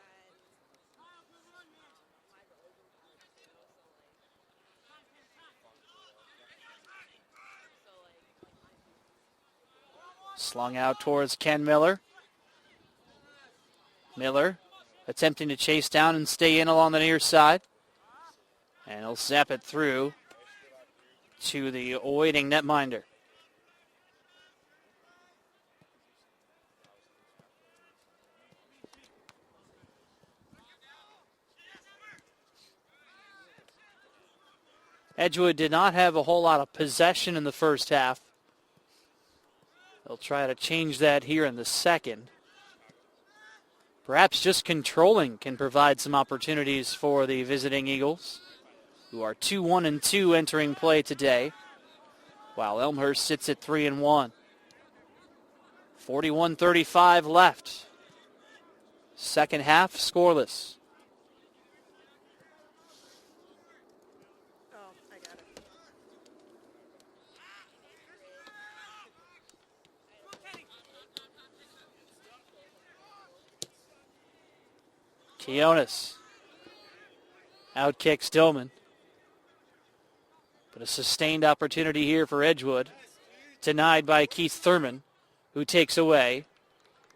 Speaker 1: Slung out towards Ken Miller. Miller attempting to chase down and stay in along the near side. And he'll zap it through to the waiting netminder. Edgewood did not have a whole lot of possession in the first half. They'll try to change that here in the second. Perhaps just controlling can provide some opportunities for the visiting Eagles, who are 2-1-2 entering play today, while Elmhurst sits at 3-1. 41:35 left. Second half scoreless. Keonis outkicks Dillman. But a sustained opportunity here for Edgewood. Denied by Keith Thurman, who takes away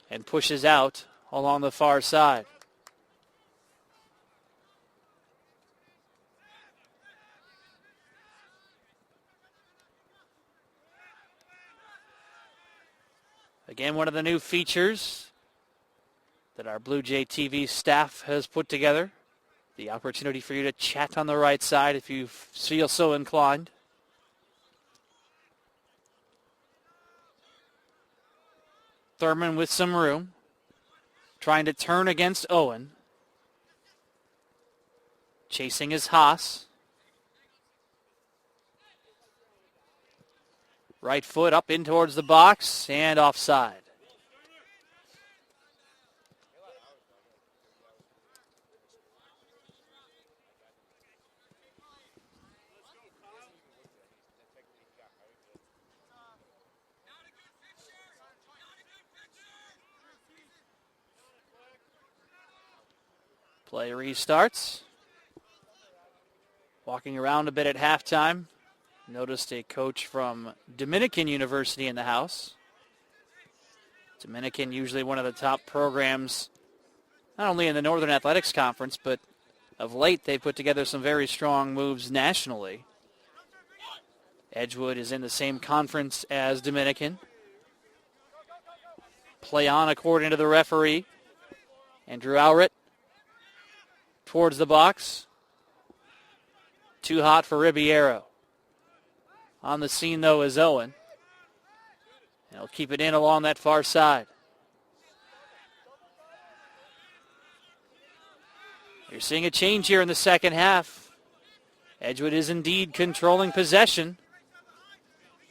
Speaker 1: and pushes out along the far side. Again, one of the new features that our Blue Jay TV staff has put together. The opportunity for you to chat on the right side if you feel so inclined. Thurman with some room. Trying to turn against Owen. Chasing is Haas. Right foot up in towards the box and offside. Play restarts. Walking around a bit at halftime. Noticed a coach from Dominican University in the house. Dominican, usually one of the top programs, not only in the Northern Athletics Conference, but of late they've put together some very strong moves nationally. Edgewood is in the same conference as Dominican. Play on according to the referee. Andrew Alritt towards the box. Too hot for Ribeiro. On the scene, though, is Owen. And he'll keep it in along that far side. You're seeing a change here in the second half. Edgewood is indeed controlling possession.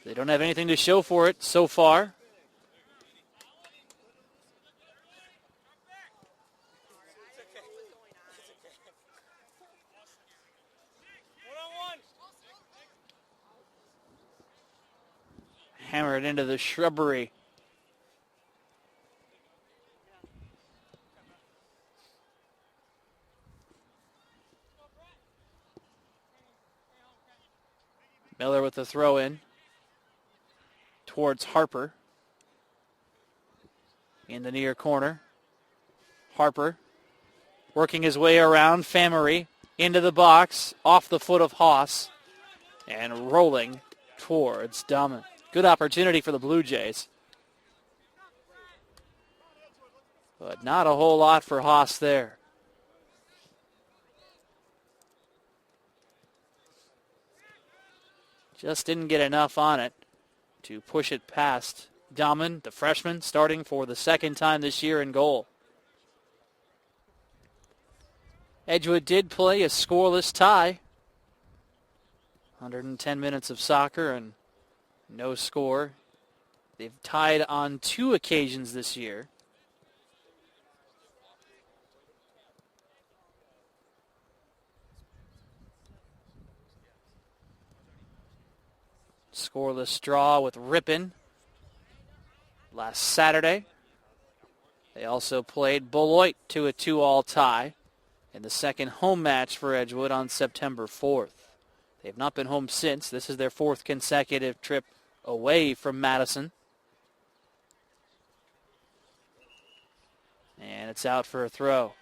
Speaker 1: They don't have anything to show for it so far. hammered into the shrubbery. Miller with the throw in towards Harper. In the near corner. Harper working his way around. Famery into the box, off the foot of Haas, and rolling towards Dahmen. Good opportunity for the Blue Jays. But not a whole lot for Haas there. Just didn't get enough on it to push it past Dahmen, the freshman, starting for the second time this year in goal. Edgewood did play a scoreless tie. 110 minutes of soccer and no score. They've tied on 2 occasions this year. Scoreless draw with Ripon last Saturday. They also played Beloit to a 2-all tie in the second home match for Edgewood on September 4th. They have not been home since. This is their 4th consecutive trip away from Madison. And it's out for a throw.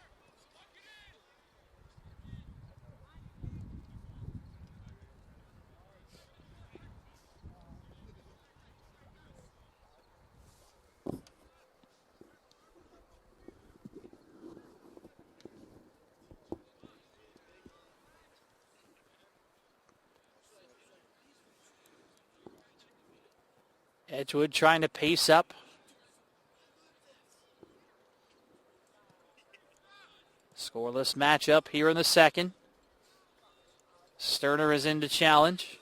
Speaker 1: Edgewood trying to pace up. Scoreless matchup here in the second. Sterner is in to challenge.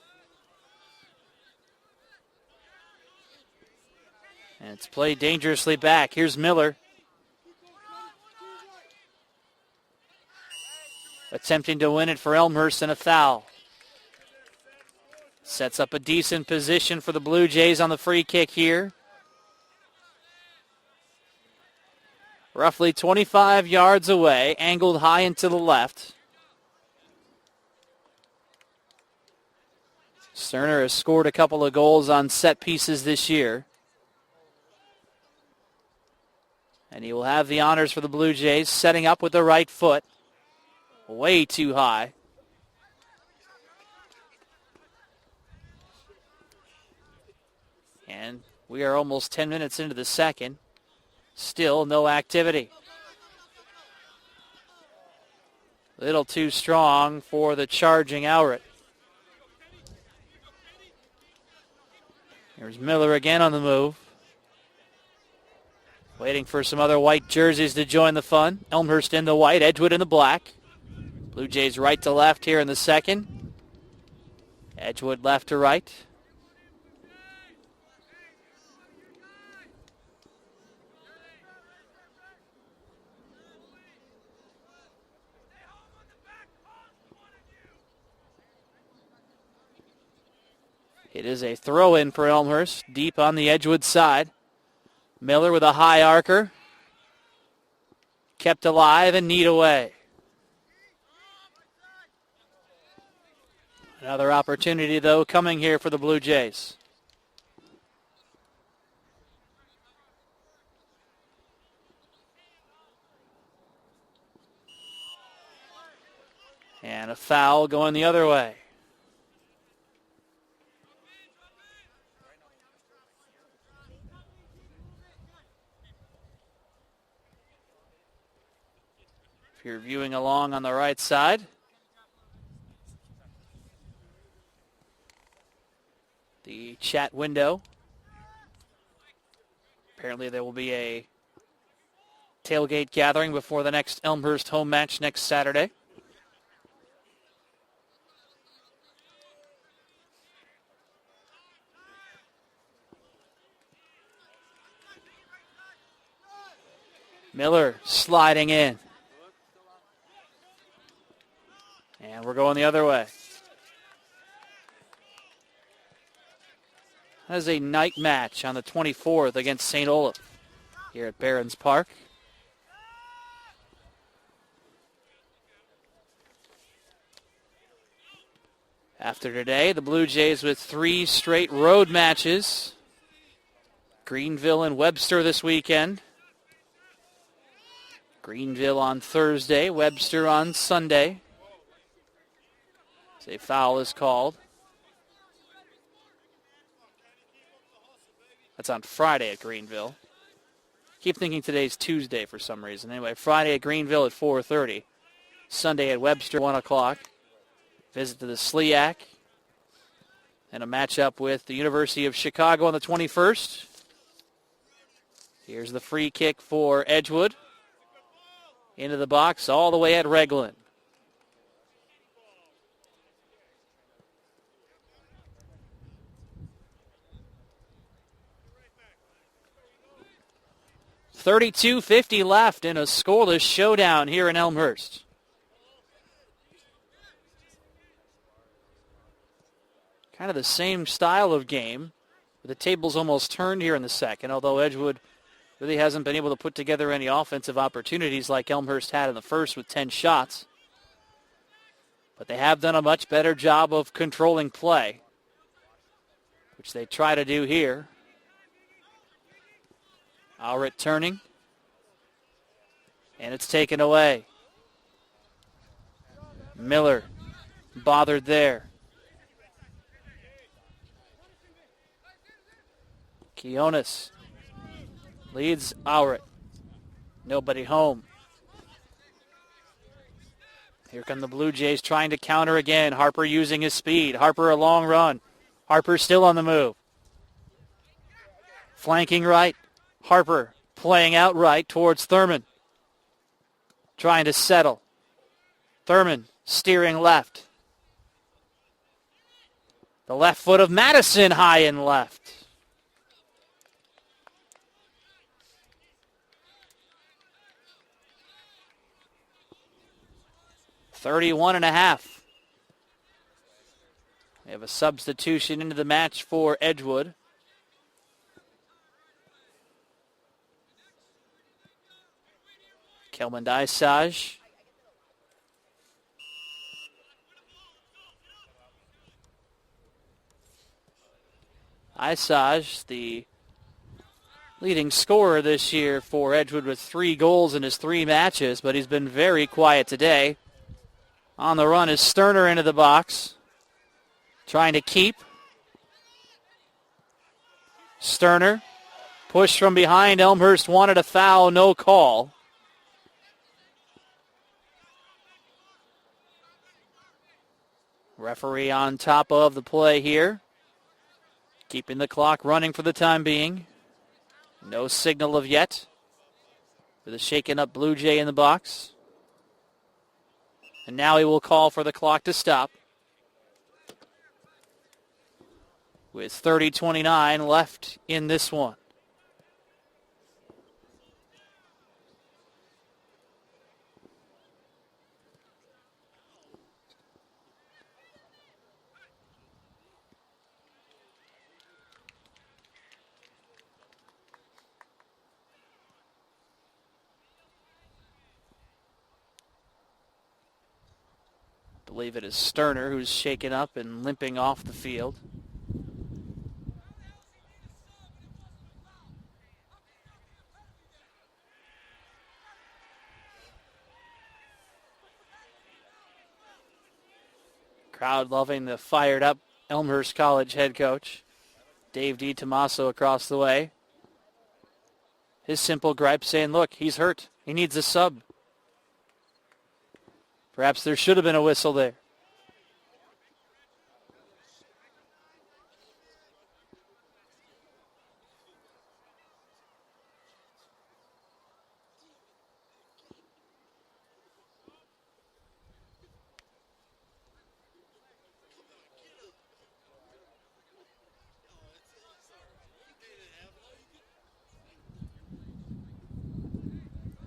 Speaker 1: And it's played dangerously back. Here's Miller. Attempting to win it for Elmhurst and a foul. Sets up a decent position for the Blue Jays on the free kick here. Roughly 25 yards away, angled high and to the left. Sterner has scored a couple of goals on set pieces this year. And he will have the honors for the Blue Jays, setting up with the right foot. Way too high. And we are almost 10 minutes into the second. Still no activity. Little too strong for the charging Owrit. Here's Miller again on the move. Waiting for some other white jerseys to join the fun. Elmhurst in the white, Edgewood in the black. Blue Jays right to left here in the second. Edgewood left to right. It is a throw-in for Elmhurst, deep on the Edgewood side. Miller with a high arcer. Kept alive and kneed away. Another opportunity, though, coming here for the Blue Jays. And a foul going the other way. If you're viewing along on the right side, the chat window. Apparently there will be a tailgate gathering before the next Elmhurst home match next Saturday. Miller sliding in. And we're going the other way. has a night match on the 24th against St. Olaf here at Barron's Park. After today, the Blue Jays with 3 straight road matches. Greenville and Webster this weekend. Greenville on Thursday, Webster on Sunday. A foul is called. That's on Friday at Greenville. Keep thinking today's Tuesday for some reason. Anyway, Friday at Greenville at 4:30. Sunday at Webster, 1 o'clock. Visit to the SLIAC. And a matchup with the University of Chicago on the 21st. Here's the free kick for Edgewood. Into the box all the way at Reglan. .32:50 left in a scoreless showdown here in Elmhurst. Kind of the same style of game. The table's almost turned here in the second, although Edgewood really hasn't been able to put together any offensive opportunities like Elmhurst had in the first with 10 shots. But they have done a much better job of controlling play, which they try to do here. Alright turning. And it's taken away. Miller bothered there. Quiones leads Alright. Nobody home. Here come the Blue Jays trying to counter again. Harper using his speed. Harper a long run. Harper still on the move. Flanking right. Harper playing out right towards Thurman. Trying to settle. Thurman steering left. The left foot of Madison high and left. .31.5. We have a substitution into the match for Edgewood. Kelman Dysage. Isage, the leading scorer this year for Edgewood with 3 goals in his 3 matches, but he's been very quiet today. On the run is Sterner into the box. Trying to keep. Sterner. Push from behind. Elmhurst wanted a foul. No call. Referee on top of the play here. Keeping the clock running for the time being. No signal of yet. With a shaken up Blue Jay in the box. And now he will call for the clock to stop. With 30:29 left in this one. I believe it is Sterner who's shaken up and limping off the field. Crowd loving the fired up Elmhurst College head coach. Dave DiTomaso across the way. His simple gripe saying, look, he's hurt. He needs a sub. Perhaps there should have been a whistle there.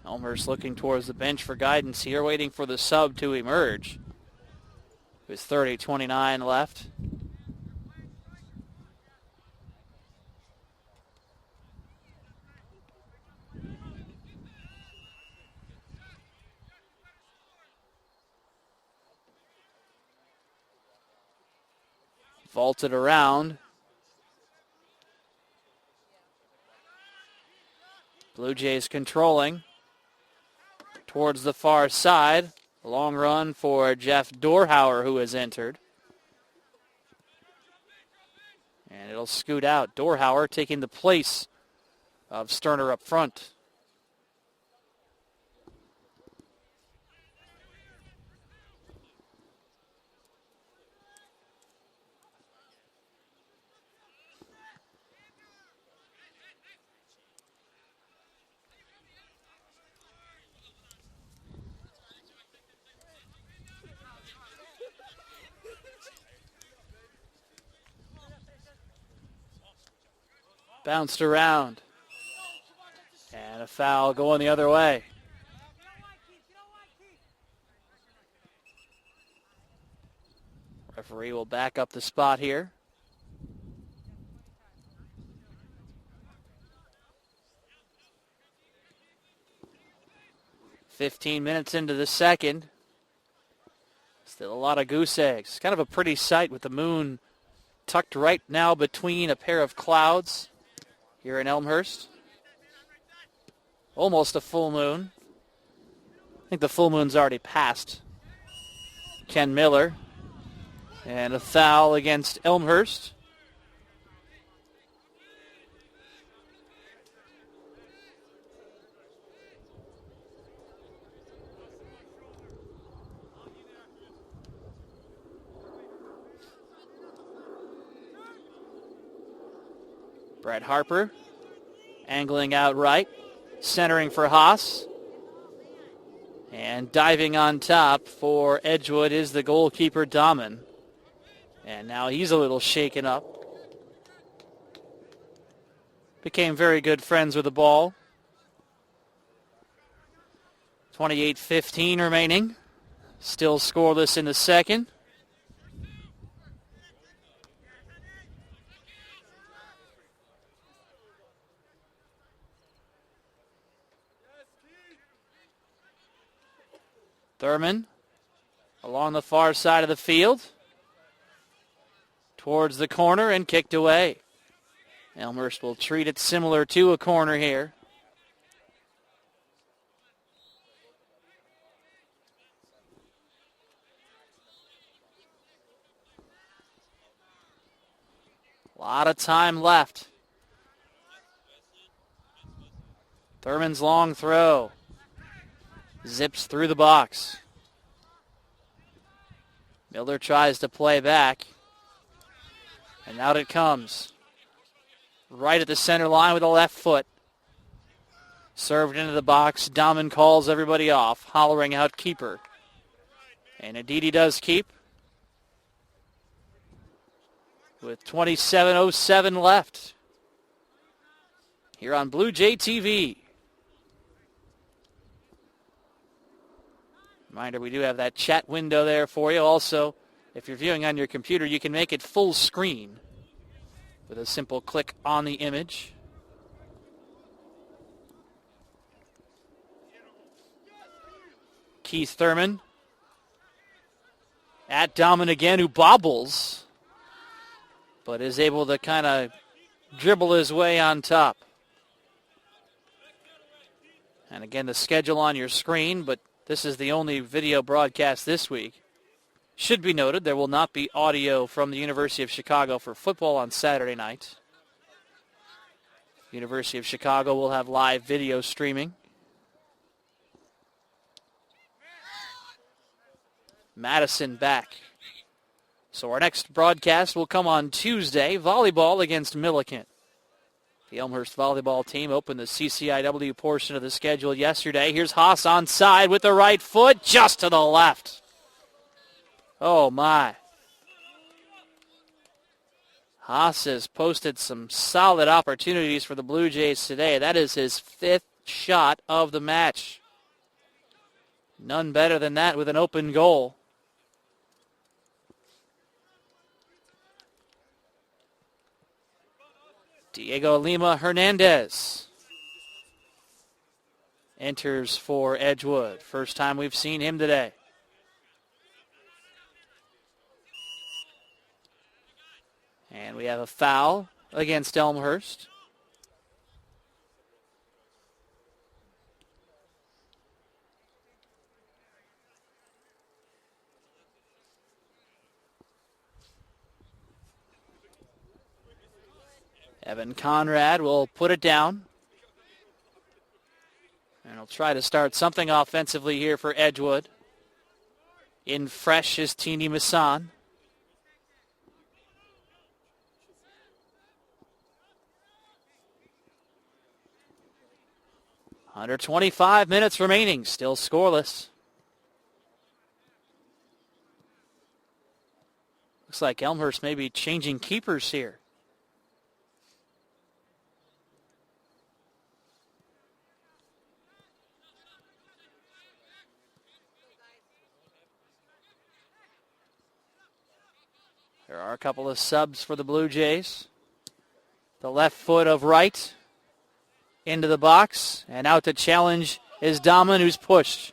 Speaker 1: Elmhurst looking towards the bench for guidance here, waiting for the sub to emerge. With 30:29 left. Vaulted around. Blue Jays controlling towards the far side. A long run for Jeff Dorhauer, who has entered. And it'll scoot out. Dorhauer taking the place of Sterner up front. Bounced around. And a foul going the other way. Referee will back up the spot here. "15 minutes into the second. Still a lot of goose eggs. Kind of a pretty sight with the moon tucked right now between a pair of clouds here in Elmhurst. Almost a full moon. I think the full moon's already passed. Ken Miller. And a foul against Elmhurst. Brett Harper angling out right, centering for Haas. And diving on top for Edgewood is the goalkeeper, Dahmen. And now he's a little shaken up. Became very good friends with the ball. 28-15 remaining. Still scoreless in the second. Thurman along the far side of the field. Towards the corner and kicked away. Elmhurst will treat it similar to a corner here. A lot of time left. Thurman's long throw. Zips through the box. Miller tries to play back. And out it comes. Right at the center line with the left foot. Served into the box. Dahmen calls everybody off, hollering out keeper. And indeed he does keep. With 27:07 left. Here on Blue Jay TV. Reminder, we do have that chat window there for you. Also, if you're viewing on your computer, you can make it full screen with a simple click on the image. Keith Thurman at Dahmen again, who bobbles, but is able to kind of dribble his way on top. And again, the schedule on your screen, but this is the only video broadcast this week. Should be noted, there will not be audio from the University of Chicago for football on Saturday night. University of Chicago will have live video streaming. Madison back. So our next broadcast will come on Tuesday, volleyball against Milliken. The Elmhurst volleyball team opened the CCIW portion of the schedule yesterday. Here's Haas onside with the right foot, just to the left. Oh, my. Haas has posted some solid opportunities for the Blue Jays today. That is his 5th shot of the match. None better than that with an open goal. Diego Lima Hernandez enters for Edgewood. First time we've seen him today. And we have a foul against Elmhurst. Evan Conrad will put it down. And he'll try to start something offensively here for Edgewood. In fresh is Teeny Masson. Under 25 minutes remaining, still scoreless. Looks like Elmhurst may be changing keepers here. There are a couple of subs for the Blue Jays. The left foot of Wright into the box, and out to challenge is Dahman, who's pushed.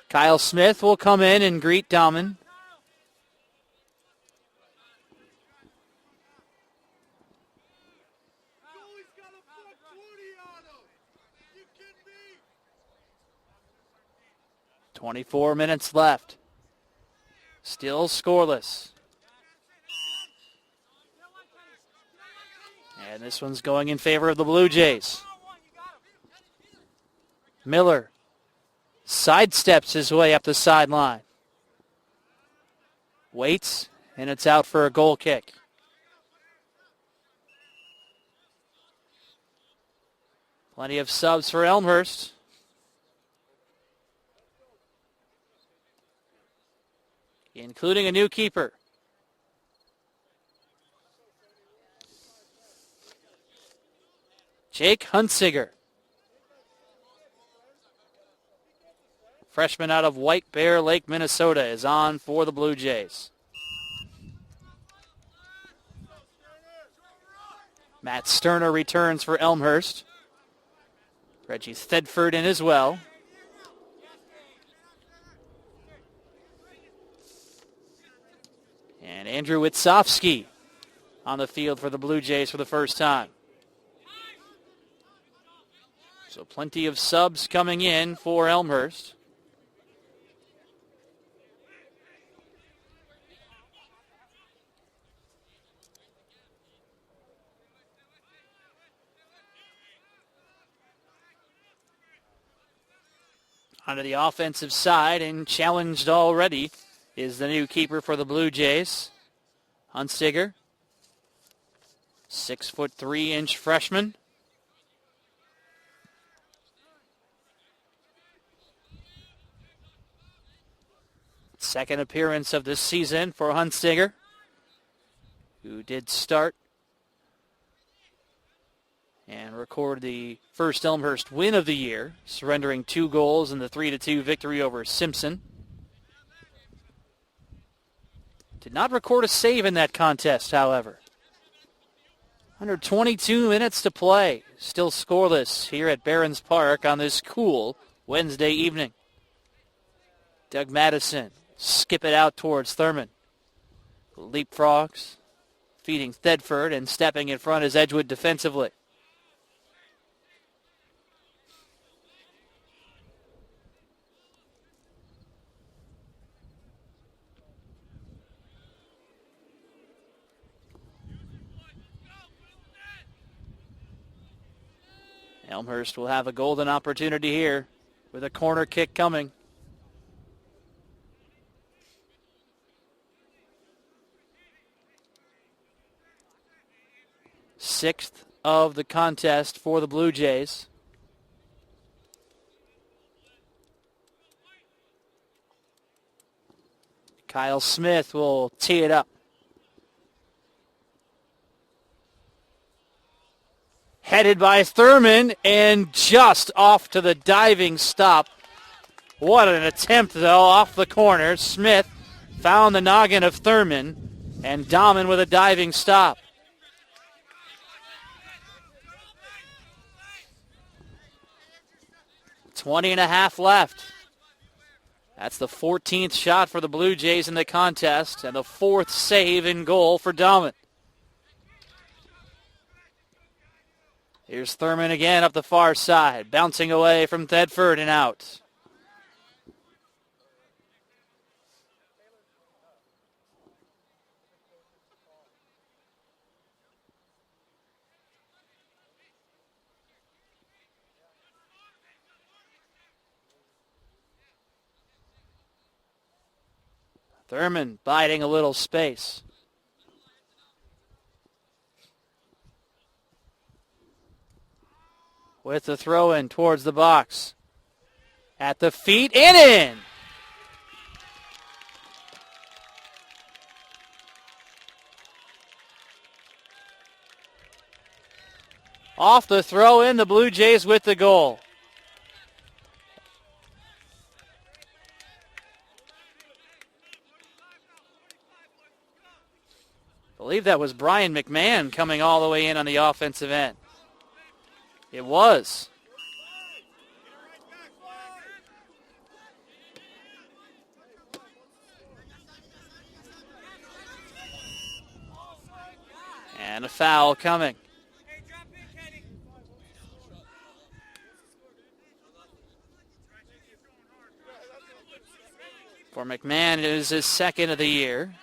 Speaker 1: Kyle Smith will come in and greet Dahman. "24 minutes left. Still scoreless. And this one's going in favor of the Blue Jays. Miller sidesteps his way up the sideline. Waits, and it's out for a goal kick. Plenty of subs for Elmhurst. Including a new keeper. Jake Hunsiger. Freshman out of White Bear Lake, Minnesota, is on for the Blue Jays. Matt Sterner returns for Elmhurst. Reggie Thedford in as well. And Andrew Witzowski on the field for the Blue Jays for the first time. So plenty of subs coming in for Elmhurst. Onto the offensive side, and challenged already is the new keeper for the Blue Jays, Hunsiger. 6'3" freshman. Second appearance of this season for Hunsiger, who did start and record the first Elmhurst win of the year, surrendering 2 goals in the 3-2 victory over Simpson. Did not record a save in that contest, however. Under 22 minutes to play. Still scoreless here at Barron's Park on this cool Wednesday evening. Doug Madison, skip it out towards Thurman. Leapfrogs, feeding Thedford, and stepping in front is Edgewood defensively. Elmhurst will have a golden opportunity here with a corner kick coming. Sixth of the contest for the Blue Jays. Kyle Smith will tee it up. Headed by Thurman, and just off to the diving stop. What an attempt, though, off the corner. Smith found the noggin of Thurman, and Dahman with a diving stop. .20 and a half left. That's the 14th shot for the Blue Jays in the contest and the 4th save in goal for Dahlman. Here's Thurman again up the far side, bouncing away from Thedford and out. Thurman biding a little space. With the throw in towards the box. At the feet and in. Off the throw in, the Blue Jays with the goal. I believe that was Brian McMahon coming all the way in on the offensive end. It was. And a foul coming. For McMahon, it is his second of the year.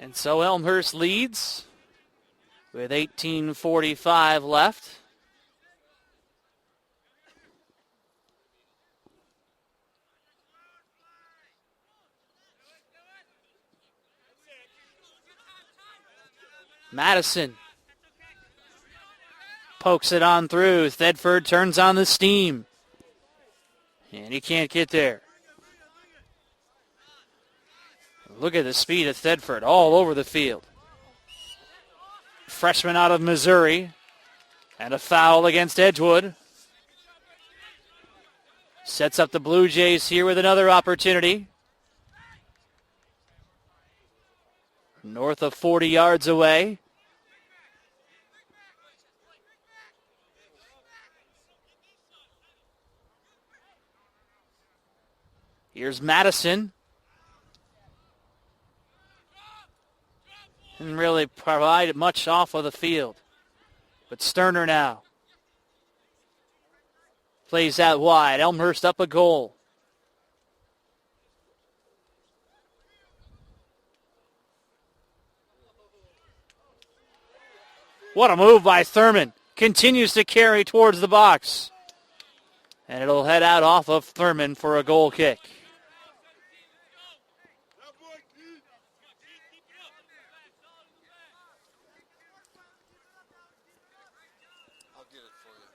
Speaker 1: And so Elmhurst leads with 18:45 left. Madison pokes it on through. Thedford turns on the steam. And he can't get there. Look at the speed of Thedford all over the field. Freshman out of Missouri. And a foul against Edgewood. Sets up the Blue Jays here with another opportunity. North of 40 yards away. Here's Madison. Didn't really provide much off of the field. But Sterner now. Plays out wide. Elmhurst up a goal. What a move by Thurman. Continues to carry towards the box. And it'll head out off of Thurman for a goal kick.
Speaker 4: I'll get it for you.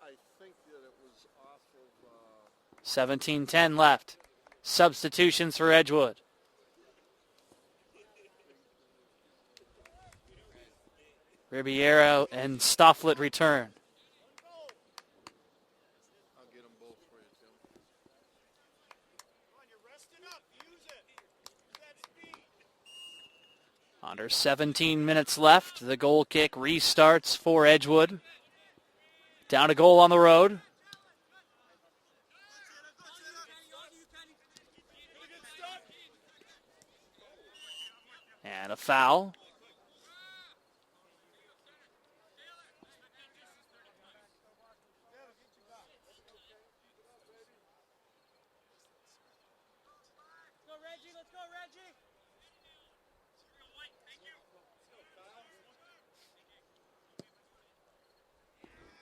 Speaker 4: I think that it was off of...
Speaker 1: 17:10 left. Substitutions for Edgewood. Ribeiro and Stofflet return.
Speaker 4: I'll get them both for you, Tim.
Speaker 1: Under 17 minutes left. The goal kick restarts for Edgewood. Down a goal on the road. And a foul.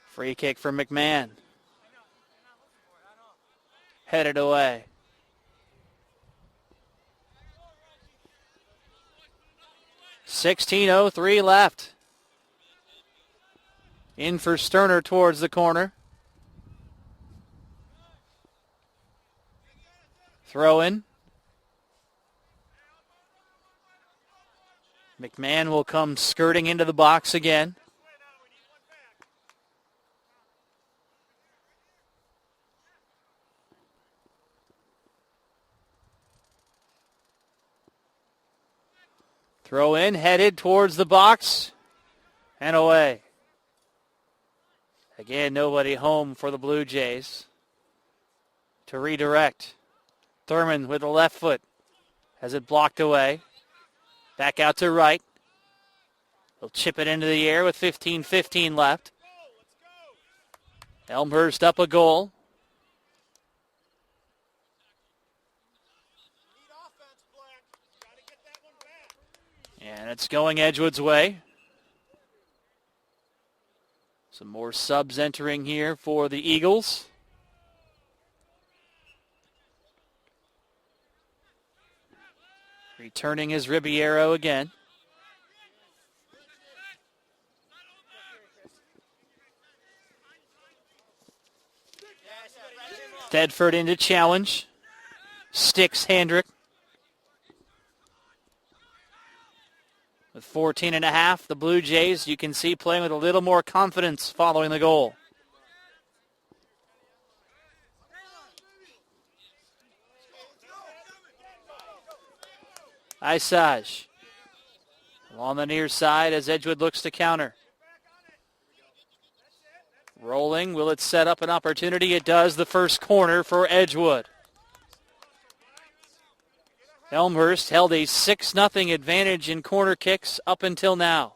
Speaker 1: Free kick for McMahon. Headed away. .16:03 left. In for Sterner towards the corner. Throw in. McMahon will come skirting into the box again. Throw in, headed towards the box, and away. Again, nobody home for the Blue Jays. To redirect. Thurman with the left foot. Has it blocked away. Back out to right. He'll chip it into the air with 15:15 left. Elmhurst up a goal. And it's going Edgewood's way. Some more subs entering here for the Eagles. Returning is Ribeiro again. Thedford into challenge. Sticks Hendrick. With 14.5, the Blue Jays, you can see, playing with a little more confidence following the goal. Isage along the near side as Edgewood looks to counter. Rolling, will it set up an opportunity? It does. The first corner for Edgewood. Elmhurst held a 6-0 advantage in corner kicks up until now.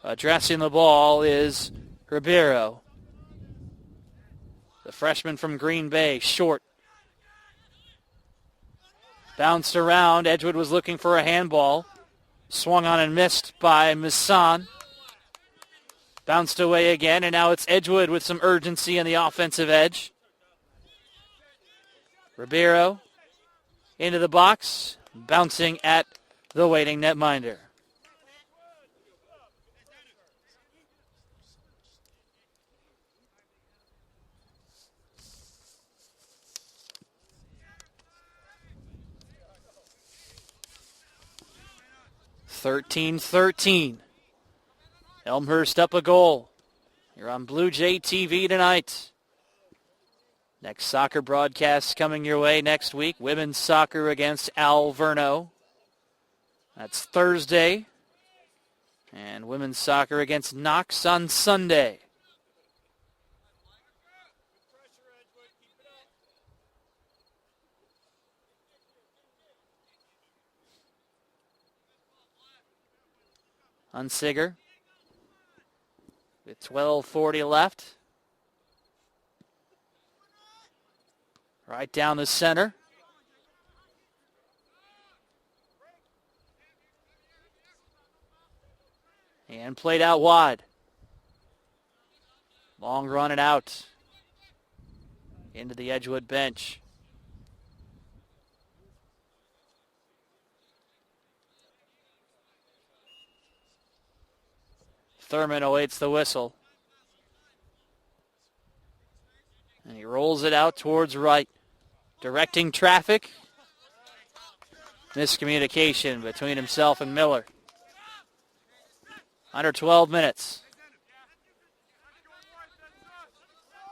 Speaker 1: Addressing the ball is Ribeiro. The freshman from Green Bay, short. Bounced around. Edgewood was looking for a handball. Swung on and missed by Missan. Bounced away again, and now it's Edgewood with some urgency on the offensive edge. Ribeiro into the box, bouncing at the waiting netminder. (13-13). Elmhurst up a goal. You're on Blue Jay TV tonight. Next soccer broadcast coming your way next week. Women's soccer against Alverno. That's Thursday. And women's soccer against Knox on Sunday. Unsiger with 12:40 left. Right down the center. And played out wide. Long run and out. Into the Edgewood bench. Thurman awaits the whistle. And he rolls it out towards right. Directing traffic. Miscommunication between himself and Miller. Under 12 minutes.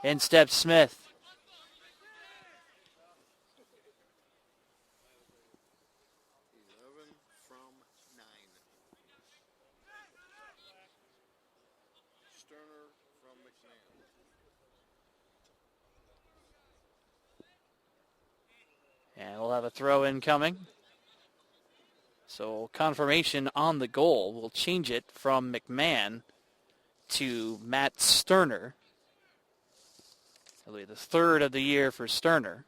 Speaker 1: In steps Smith. And we'll have a throw in coming. So confirmation on the goal will change it from McMahon to Matt Sterner. That'll be the third of the year for Sterner.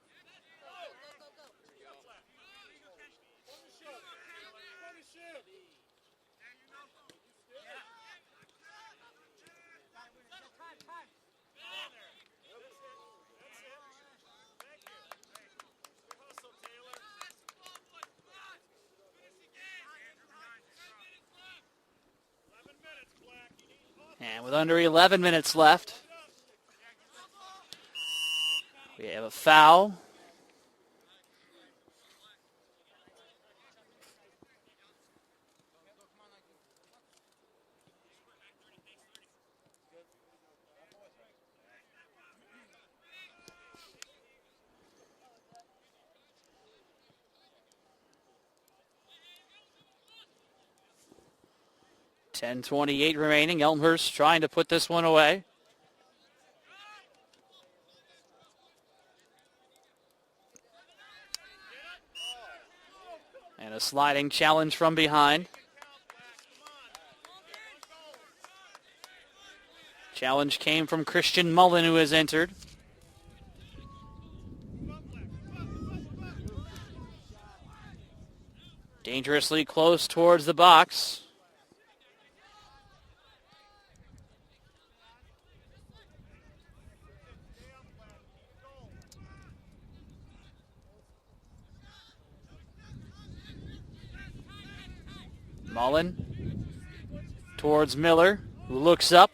Speaker 1: And with under 11 minutes left, a foul. .10:28 remaining. Elmhurst trying to put this one away. And a sliding challenge from behind. Challenge came from Christian Mullen, who has entered. Dangerously close towards the box. Mullen towards Miller, who looks up.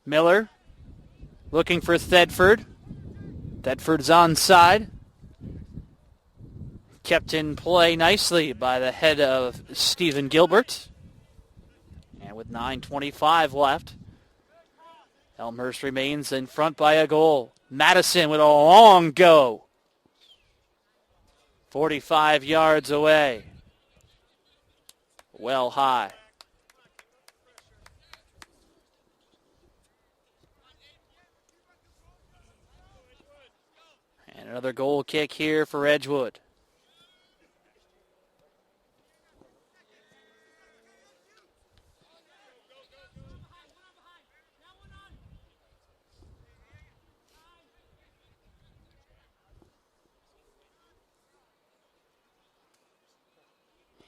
Speaker 1: Miller looking for Thedford. Thedford's onside. Kept in play nicely by the head of Stephen Gilbert. And with 9:25 left, Elmhurst remains in front by a goal. Madison with a long go. 45 yards away. Well high. And another goal kick here for Edgewood.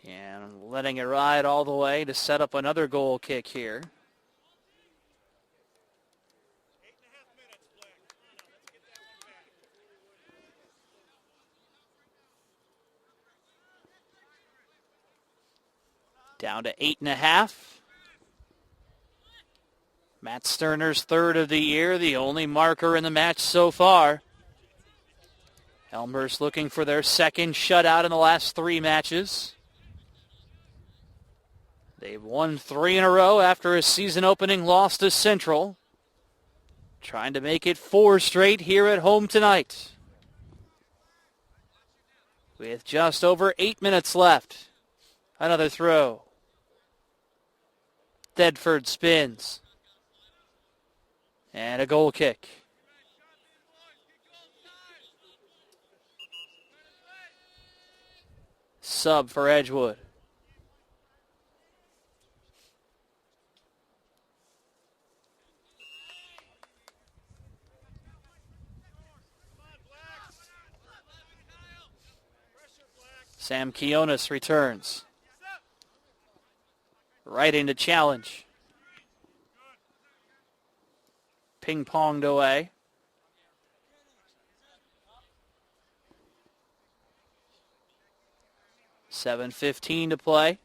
Speaker 1: And letting it ride all the way to set up another goal kick here. Down to 8.5. Matt Sterner's third of the year, the only marker in the match so far. Elmhurst looking for their second shutout in the last 3 matches. They've won 3 in a row after a season-opening loss to Central. Trying to make it 4 straight here at home tonight. With just over 8 minutes left. Another throw. Thedford spins. And a goal kick. Sub for Edgewood. Sam Kionis returns. Right into challenge. Ping-ponged away. .7:15 to play.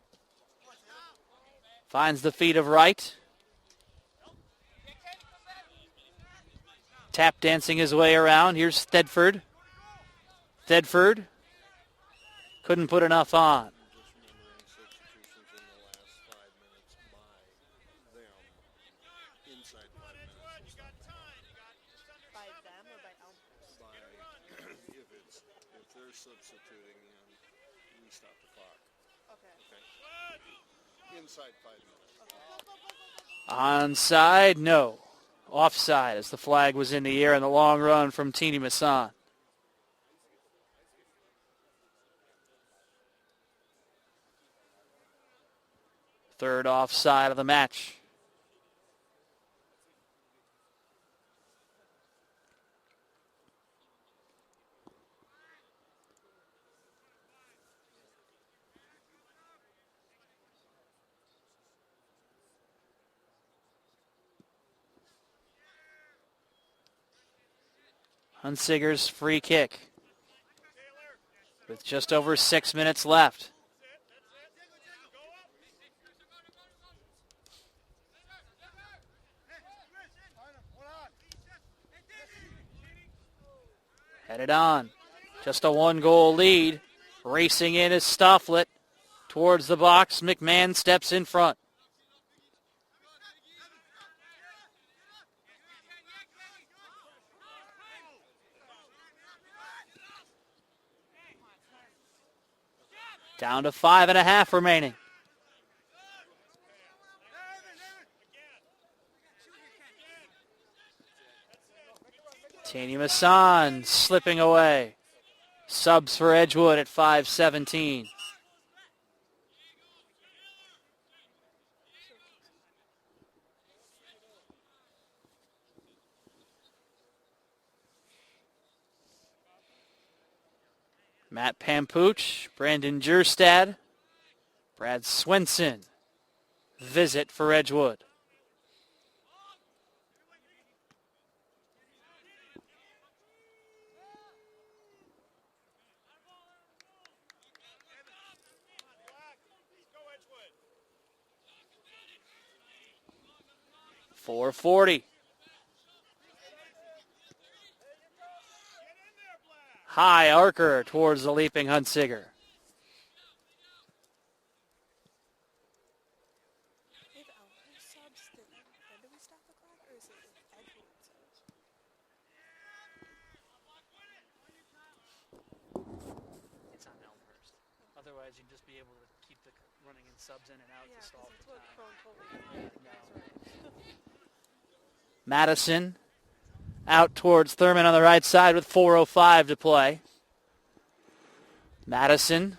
Speaker 1: Finds the feet of Wright. Tap dancing his way around. Here's Thedford. Thedford. Couldn't put enough on. Onside, no. Offside as the flag was in the air in the long run from Teeny Masson. Third offside of the match. Hunsiger's free kick with just over 6 minutes left. Headed on. Just a one-goal lead. Racing in is Stofflet. Towards the box, McMahon steps in front. Down to 5.5 remaining. Tini Masson slipping away. Subs for Edgewood at 5:17. Matt Pampuch, Brandon Jerstad, Brad Swenson. Visit for Edgewood. .440. High Archer towards the leaping Huntsiger. It's on Elmhurst. Otherwise, you'd just be able to keep the running in subs in and out to stall for time. Madison out towards Thurman on the right side with 4:05 to play. Madison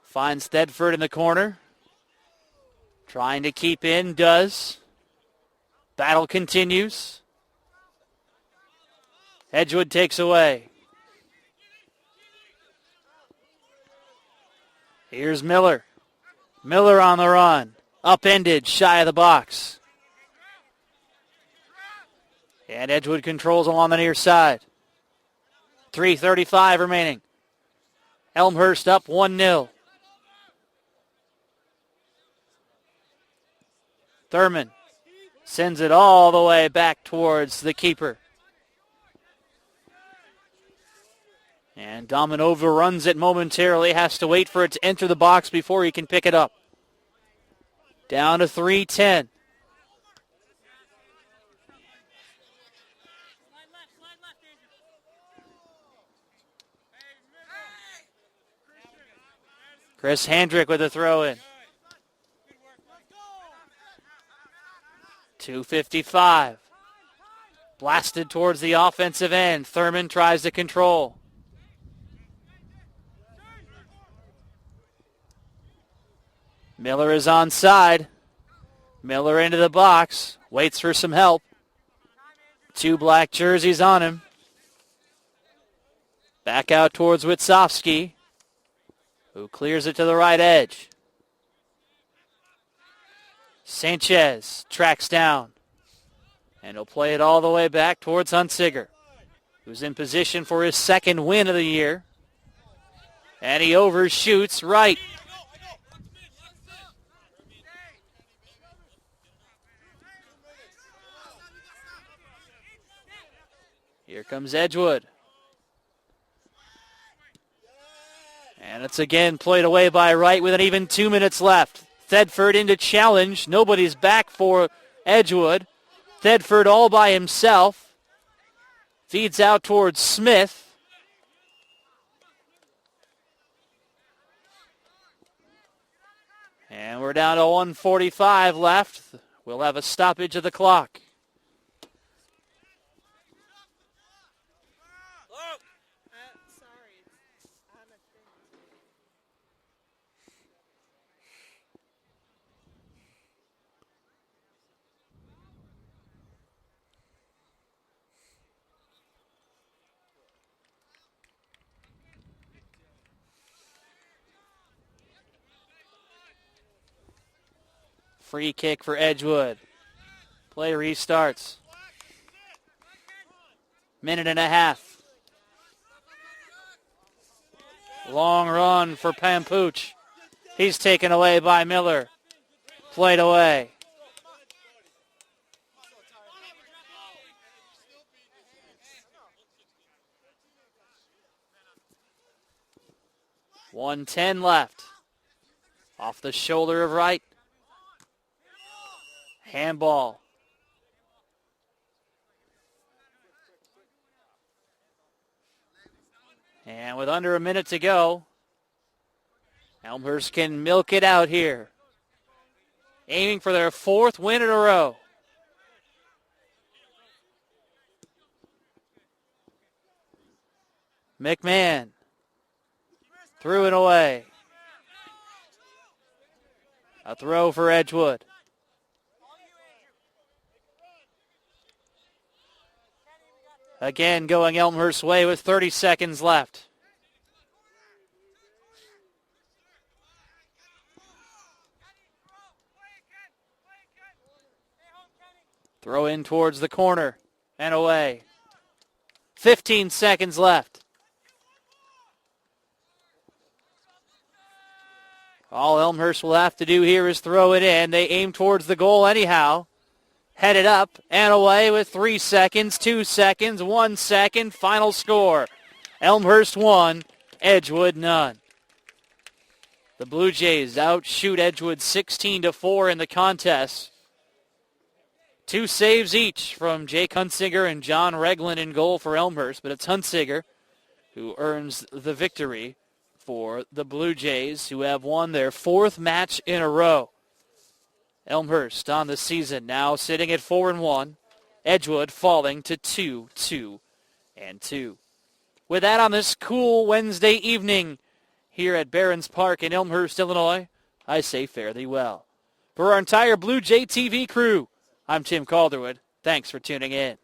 Speaker 1: finds Thedford in the corner. Trying to keep in, does. Battle continues. Edgewood takes away. Here's Miller. Miller on the run. Upended, shy of the box. And Edgewood controls along the near side. 3:35 remaining. Elmhurst up 1-0. Thurman sends it all the way back towards the keeper. And Dahmen overruns it momentarily, has to wait for it to enter the box before he can pick it up. Down to 3:10. Chris Handrick with a throw-in. 2:55. Blasted towards the offensive end. Thurman tries to control. Miller is onside. Miller into the box. Waits for some help. 2 black jerseys on him. Back out towards Witsowski, who clears it to the right edge. Sanchez tracks down. And he'll play it all the way back towards Huntsiger, who's in position for his second win of the year. And he overshoots right. Here comes Edgewood. And it's again played away by Wright with an even 2 minutes left. Thedford into challenge. Nobody's back for Edgewood. Thedford all by himself. Feeds out towards Smith. And we're down to 1:45 left. We'll have a stoppage of the clock. Free kick for Edgewood. Play restarts. Minute and a half. Long run for Pampuch. He's taken away by Miller. Played away. 1:10 left. Off the shoulder of right. Handball. And with under a minute to go, Elmhurst can milk it out here. Aiming for their 4th win in a row. McMahon. Threw it away. A throw for Edgewood. Again going Elmhurst's way with 30 seconds left. Throw in towards the corner and away. 15 seconds left. All Elmhurst will have to do here is throw it in. They aim towards the goal anyhow. Headed up and away with 3 seconds, 2 seconds, 1 second. Final score. Elmhurst 1, Edgewood none. The Blue Jays outshoot Edgewood 16-4 in the contest. 2 saves each from Jake Hunsinger and John Regland in goal for Elmhurst, but it's Hunsinger who earns the victory for the Blue Jays, who have won their 4th match in a row. Elmhurst on the season now sitting at 4-1. Edgewood falling to 2-2-2. With that on this cool Wednesday evening here at Barron's Park in Elmhurst, Illinois, I say fare thee well. For our entire Blue Jay TV crew, I'm Tim Calderwood. Thanks for tuning in.